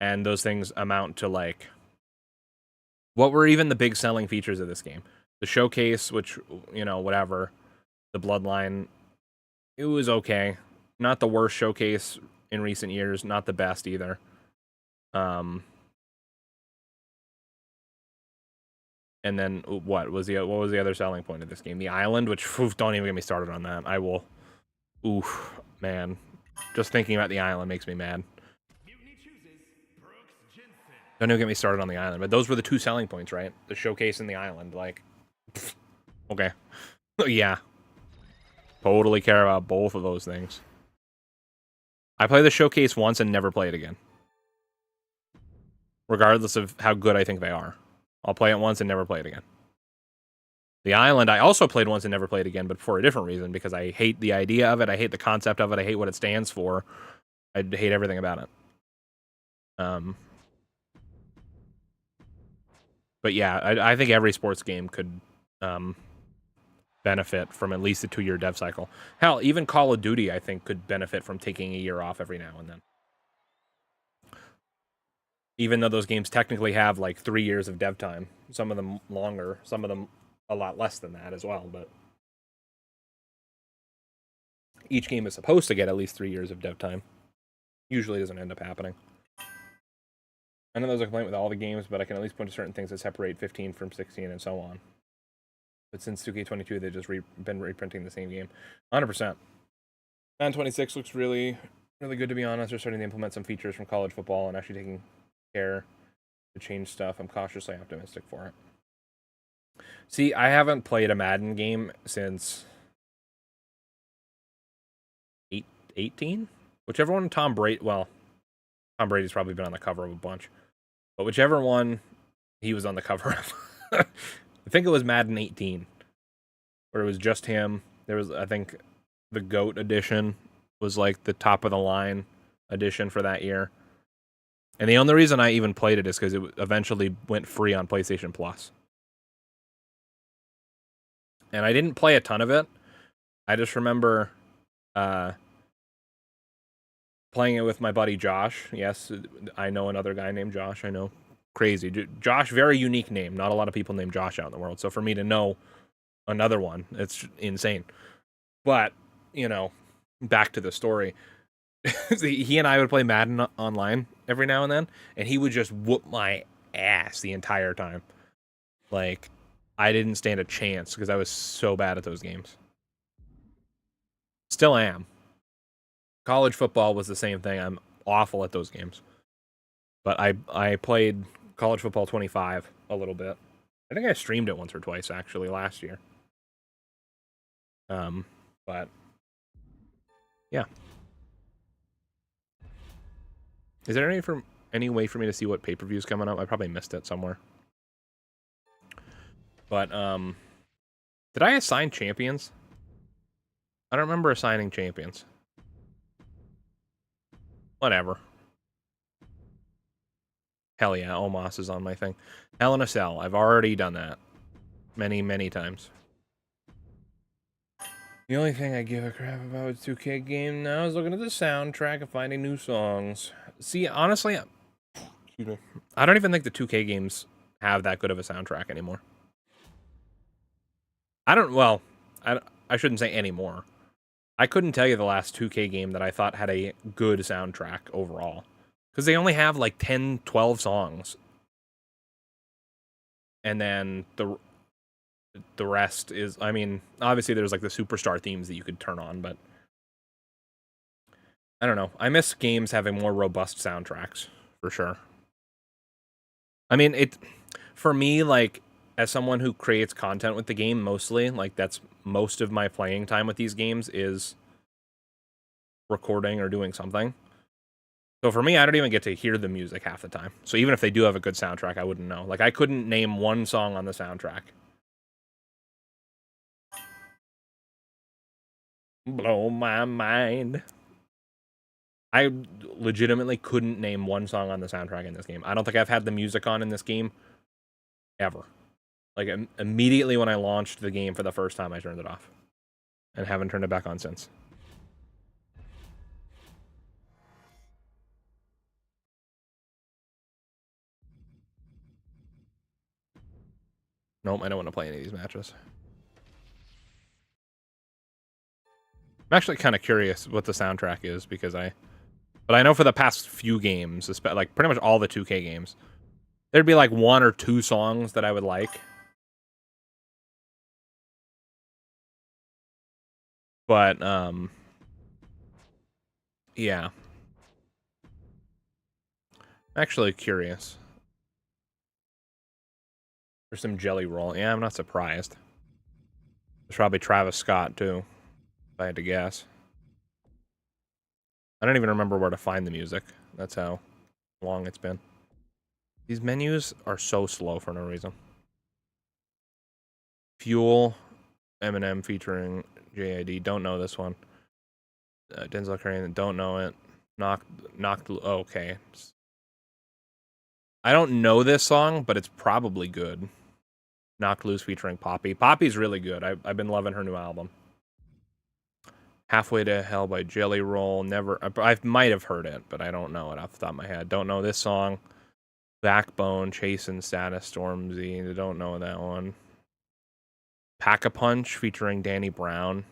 And those things amount to, like, what were even the big selling features of this game? The showcase, which, you know, whatever. The Bloodline, it was okay. Not the worst showcase in recent years. Not the best either. And then what was the other selling point of this game? The island, which, don't even get me started on that. I will. Oof, man. Just thinking about the island makes me mad. Don't even get me started on the island. But those were the 2 selling points, right? The showcase and the island. Like, okay. Yeah. Totally care about both of those things. I play the showcase once and never play it again. Regardless of how good I think they are. I'll play it once and never play it again. The island, I also played once and never played again, but for a different reason, because I hate the idea of it, I hate the concept of it, I hate what it stands for, I hate everything about it. But yeah, I think every sports game could benefit from at least a 2-year dev cycle. Hell, even Call of Duty, I think, could benefit from taking a year off every now and then. Even though those games technically have, like, 3 years of dev time. Some of them longer, some of them a lot less than that as well, but each game is supposed to get at least 3 years of dev time. Usually doesn't end up happening. I know there's a complaint with all the games, but I can at least point to certain things that separate 15 from 16 and so on. But since 2K22, they've just been reprinting the same game. 100%. Madden 26 looks really, really good, to be honest. They're starting to implement some features from college football and actually taking care to change stuff. I'm cautiously optimistic for it. See, I haven't played a Madden game since 18? Whichever one Tom Brady... Well, Tom Brady's probably been on the cover of a bunch. But whichever one he was on the cover of. I think it was Madden 18. Where it was just him. There was, I think, the GOAT edition was like the top of the line edition for that year. And the only reason I even played it is because it eventually went free on PlayStation Plus. And I didn't play a ton of it. I just remember playing it with my buddy Josh. Yes, I know another guy named Josh. I know. Crazy. Josh, very unique name. Not a lot of people named Josh out in the world. So for me to know another one, it's insane. But, you know, back to the story. He and I would play Madden online every now and then, and he would just whoop my ass the entire time. Like, I didn't stand a chance because I was so bad at those games. Still am. College football was the same thing. I'm awful at those games. But I played College Football 25 a little bit. I think I streamed it once or twice actually last year. But yeah. Is there any way for me to see what pay-per-view's coming up? I probably missed it somewhere. But did I assign champions? I don't remember assigning champions. Whatever. Hell yeah, Omos is on my thing. Hell in a Cell. I've already done that. Many, many times. The only thing I give a crap about with 2K game now is looking at the soundtrack and finding new songs. See, honestly, I don't even think the 2K games have that good of a soundtrack anymore. I shouldn't say anymore. I couldn't tell you the last 2K game that I thought had a good soundtrack overall. Because they only have like 10, 12 songs. And then the rest is, I mean, obviously there's like the superstar themes that you could turn on, but I don't know. I miss games having more robust soundtracks, for sure. I mean, for me, like, as someone who creates content with the game mostly, like, that's most of my playing time with these games is recording or doing something. So for me, I don't even get to hear the music half the time. So even if they do have a good soundtrack, I wouldn't know. Like, I couldn't name one song on the soundtrack. Blow my mind. I legitimately couldn't name one song on the soundtrack in this game. I don't think I've had the music on in this game ever. Like, immediately when I launched the game for the first time, I turned it off. And haven't turned it back on since. Nope, I don't want to play any of these matches. I'm actually kind of curious what the soundtrack is, because but I know for the past few games, like pretty much all the 2K games, there'd be like one or two songs that I would like. But, yeah. I'm actually curious. There's some Jelly Roll. Yeah, I'm not surprised. There's probably Travis Scott, too, if I had to guess. I don't even remember where to find the music. That's how long it's been. These menus are so slow for no reason. Fuel, Eminem featuring JID. Don't know this one. Denzel Curry, don't know it. Knocked. Okay. I don't know this song, but it's probably good. Knocked Loose featuring Poppy. Poppy's really good. I've been loving her new album. Halfway to Hell by Jelly Roll. Never. I might have heard it, but I don't know it off the top of my head. Don't know this song. Backbone, Chasing Status Stormzy. Don't know that one. Pack-a-Punch featuring Danny Brown,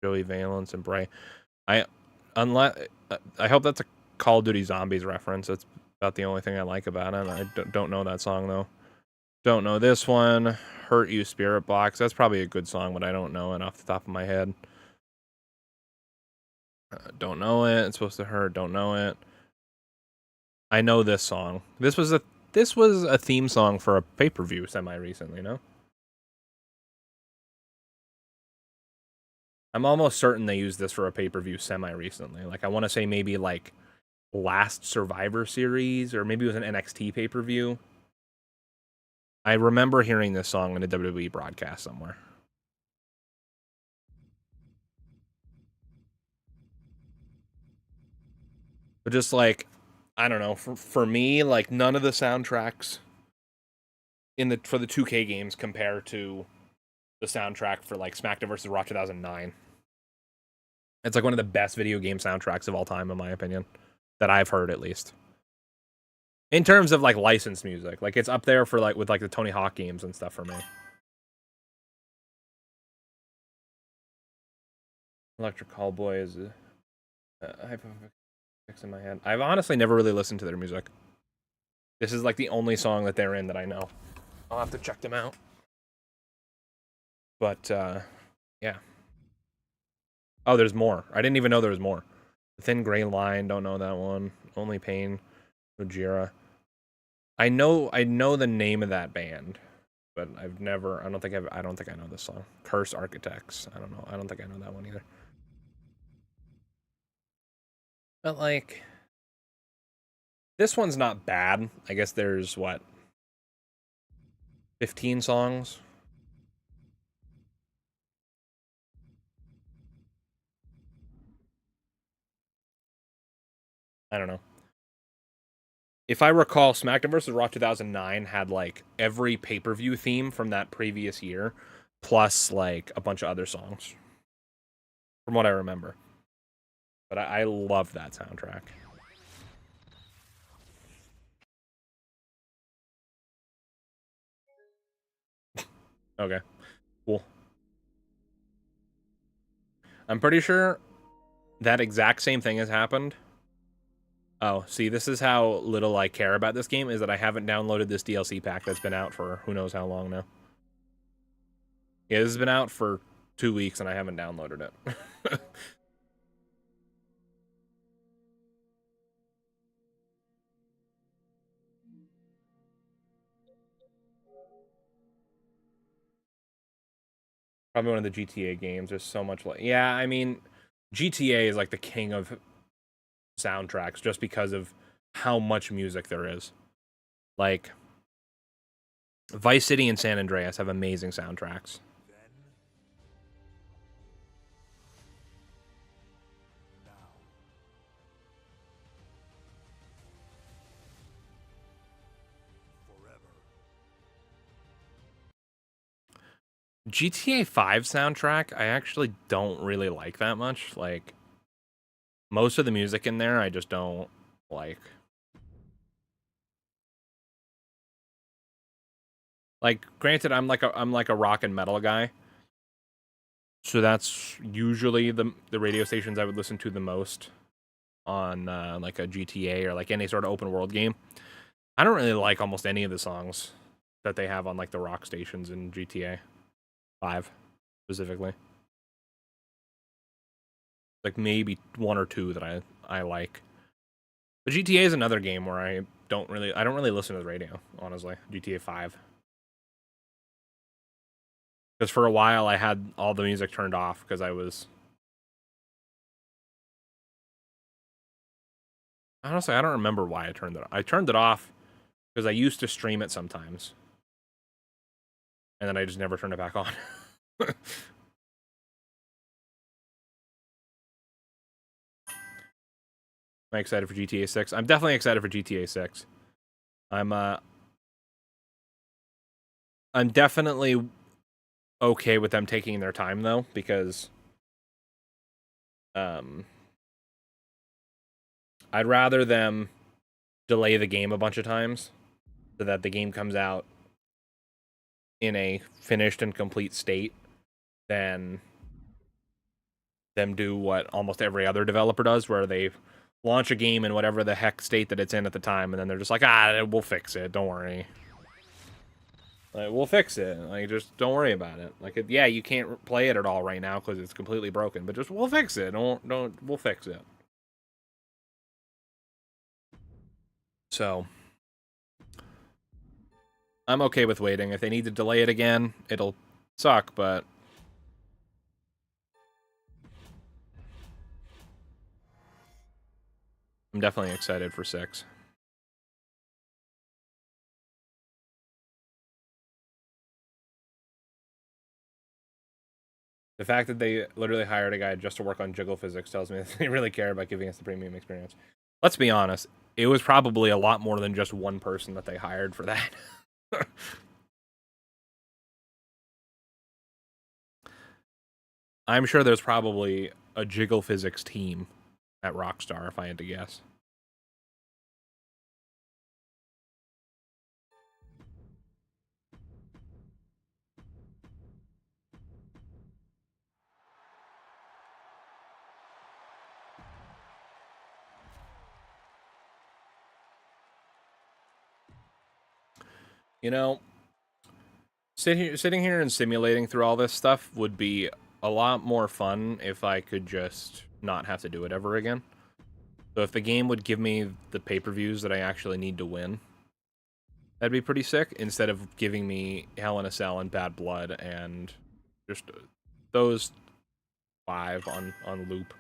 Joey Valence, and Bray. I hope that's a Call of Duty Zombies reference. That's about the only thing I like about it. I don't know that song, though. Don't know this one. Hurt You, Spirit Box. That's probably a good song, but I don't know it off the top of my head. Don't know it. It's supposed to hurt. Don't know it. I know this song. This was a theme song for a pay-per-view semi-recently, no? I'm almost certain they used this for a pay-per-view semi-recently. Like, I want to say maybe, like, last Survivor Series, or maybe it was an NXT pay-per-view. I remember hearing this song in a WWE broadcast somewhere. But just, like, I don't know, for me, like, none of the soundtracks for the 2K games compare to the soundtrack for, like, SmackDown vs. Raw 2009. It's like one of the best video game soundtracks of all time, in my opinion, that I've heard, at least. In terms of, like, licensed music. Like, it's up there for, like, with, like, the Tony Hawk games and stuff for me. Electric Callboy is in my head. I've honestly never really listened to their music. This is, like, the only song that they're in that I know. I'll have to check them out. But yeah. Oh, there's more. I didn't even know there was more. The Thin Gray Line, don't know that one. Only Pain, Ujira. I know the name of that band, but I don't think I know this song. Curse Architects. I don't know. I don't think I know that one either. But like this one's not bad. I guess there's what 15 songs. I don't know. If I recall, SmackDown vs. Raw 2009 had like every pay-per-view theme from that previous year, plus like a bunch of other songs, from what I remember. But I love that soundtrack. Okay, cool. I'm pretty sure that exact same thing has happened. Oh, see, this is how little I care about this game, is that I haven't downloaded this DLC pack that's been out for who knows how long now. Yeah, this has been out for 2 weeks and I haven't downloaded it. Probably one of the GTA games. There's so much like, yeah, I mean, GTA is like the king of soundtracks just because of how much music there is. Like Vice City and San Andreas have amazing soundtracks. GTA 5 soundtrack, I actually don't really like that much. Like most of the music in there I just don't like. Like granted I'm like a rock and metal guy. So that's usually the radio stations I would listen to the most on like a GTA or like any sort of open world game. I don't really like almost any of the songs that they have on like the rock stations in GTA 5 specifically. Like maybe one or two that I like. But GTA is another game where I don't really listen to the radio, honestly. GTA 5. Because for a while I had all the music turned off because I was honestly I don't remember why I turned it off. I turned it off because I used to stream it sometimes. And then I just never turned it back on. I'm excited for GTA 6. I'm definitely excited for GTA 6. I'm I'm definitely okay with them taking their time though, because um I'd rather them delay the game a bunch of times so that the game comes out in a finished and complete state than them do what almost every other developer does, where they launch a game in whatever the heck state that it's in at the time, and then they're just like, we'll fix it, don't worry. Like, we'll fix it. Like, just don't worry about it. Like, yeah, you can't play it at all right now because it's completely broken, but just we'll fix it. We'll fix it. So, I'm okay with waiting. If they need to delay it again, it'll suck, but I'm definitely excited for 6. The fact that they literally hired a guy just to work on jiggle physics tells me that they really care about giving us the premium experience. Let's be honest, it was probably a lot more than just one person that they hired for that. I'm sure there's probably a jiggle physics team at Rockstar, if I had to guess. You know, sitting here and simulating through all this stuff would be a lot more fun if I could just not have to do it ever again. So if the game would give me the pay-per-views that I actually need to win, that'd be pretty sick, instead of giving me Hell in a Cell and Bad Blood and just those 5 on loop.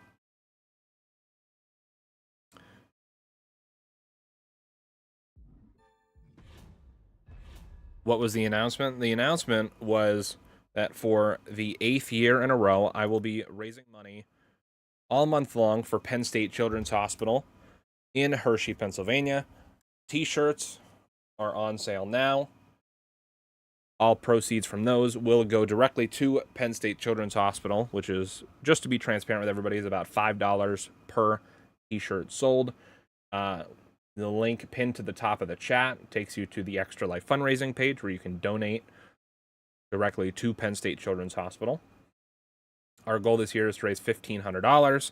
What was the announcement? The announcement was that for the 8th year in a row, I will be raising money all month long for Penn State Children's Hospital in Hershey, Pennsylvania. T-shirts are on sale now. All proceeds from those will go directly to Penn State Children's Hospital, which is, just to be transparent with everybody, is about $5 per T-shirt sold. The link pinned to the top of the chat takes you to the Extra Life fundraising page where you can donate directly to Penn State Children's Hospital. Our goal this year is to raise $1,500.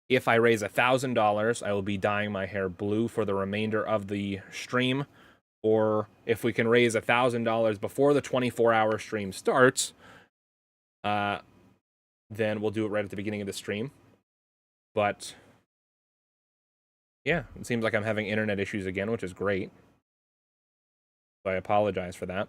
If I raise $1,000, I will be dyeing my hair blue for the remainder of the stream. Or if we can raise $1,000 before the 24-hour stream starts, then we'll do it right at the beginning of the stream. But yeah, it seems like I'm having internet issues again, which is great. So I apologize for that.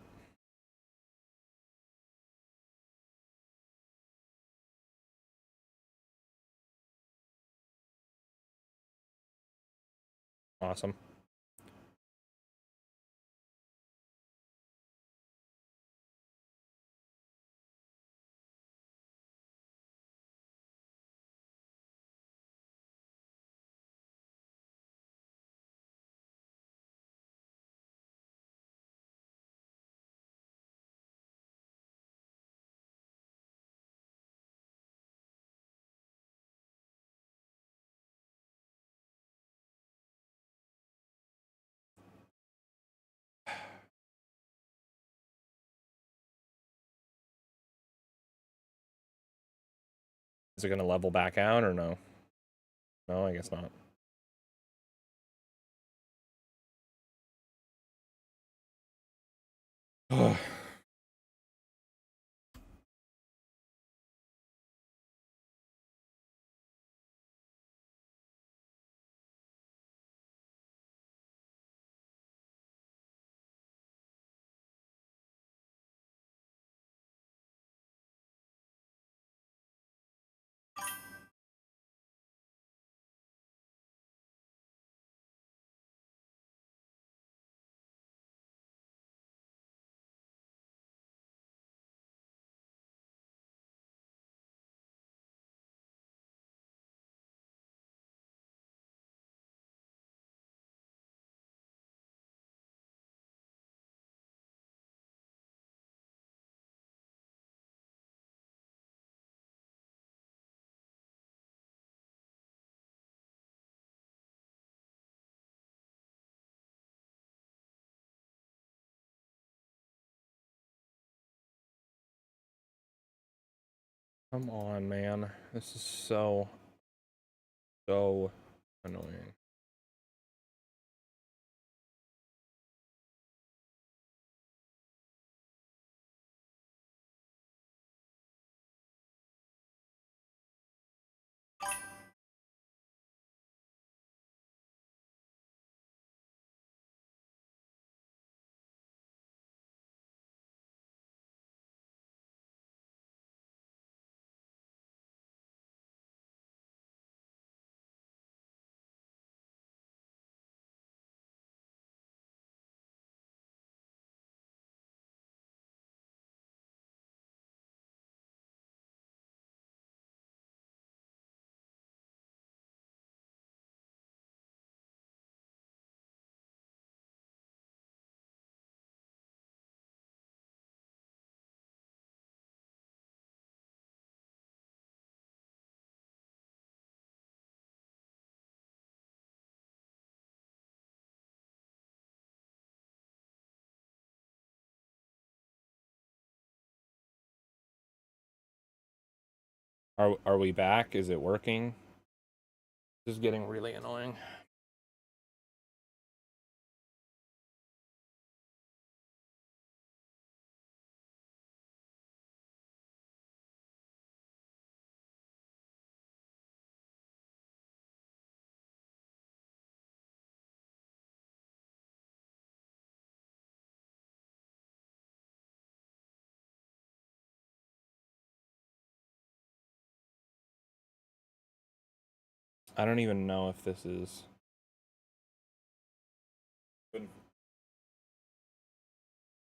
Awesome. Is it going to level back out or no? No, I guess not. Come on, man. This is so annoying. Are we back? Is it working? This is getting really annoying. I don't even know if this is...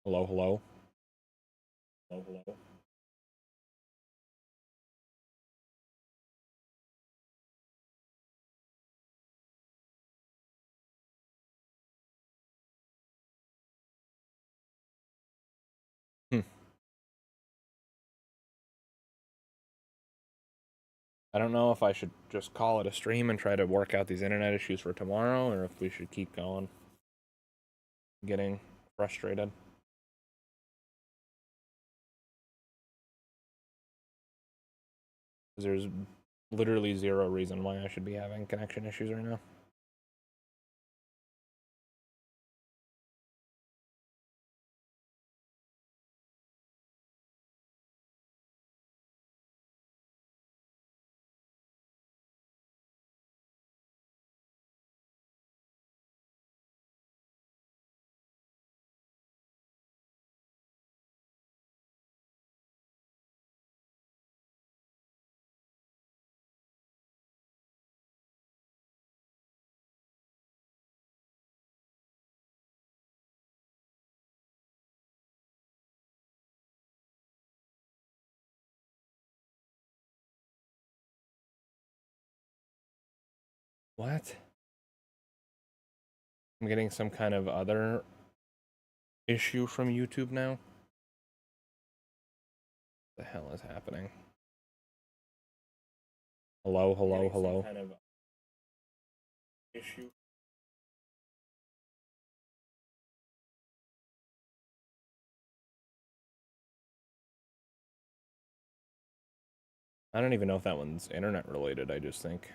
Hello, hello? Hello, hello? Hmm. I don't know if I should just call it a stream and try to work out these internet issues for tomorrow, or if we should keep going. Getting frustrated. There's literally zero reason why I should be having connection issues right now. What? I'm getting some kind of other issue from YouTube now. What the hell is happening? Hello, hello, hello. Kind of issue. I don't even know if that one's internet related. I just think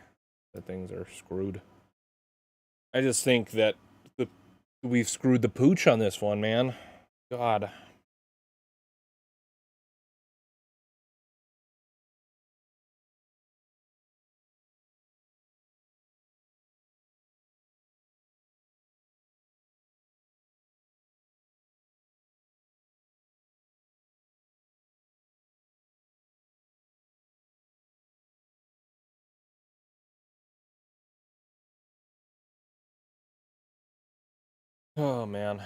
that things are screwed. I just think that we've screwed the pooch on this one, man. God. Oh, man.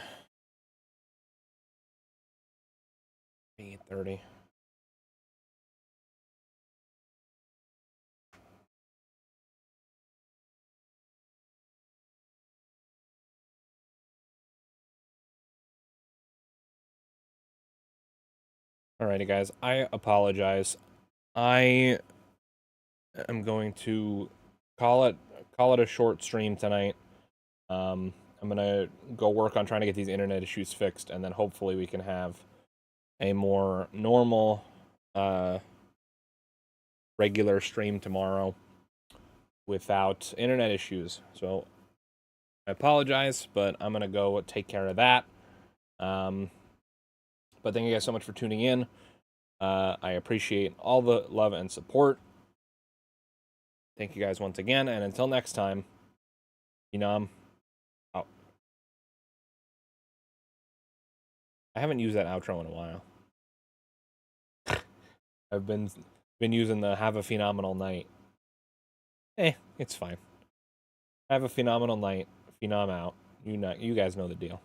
8:30. Alrighty, guys. I apologize. I am going to call it a short stream tonight. I'm gonna go work on trying to get these internet issues fixed, and then hopefully we can have a more normal, regular stream tomorrow without internet issues. So I apologize, but I'm gonna go take care of that. But thank you guys so much for tuning in. I appreciate all the love and support. Thank you guys once again, and until next time, Phenom out. I haven't used that outro in a while. I've been using the "Have a phenomenal night." It's fine. Have a phenomenal night. Phenom out. You guys know the deal.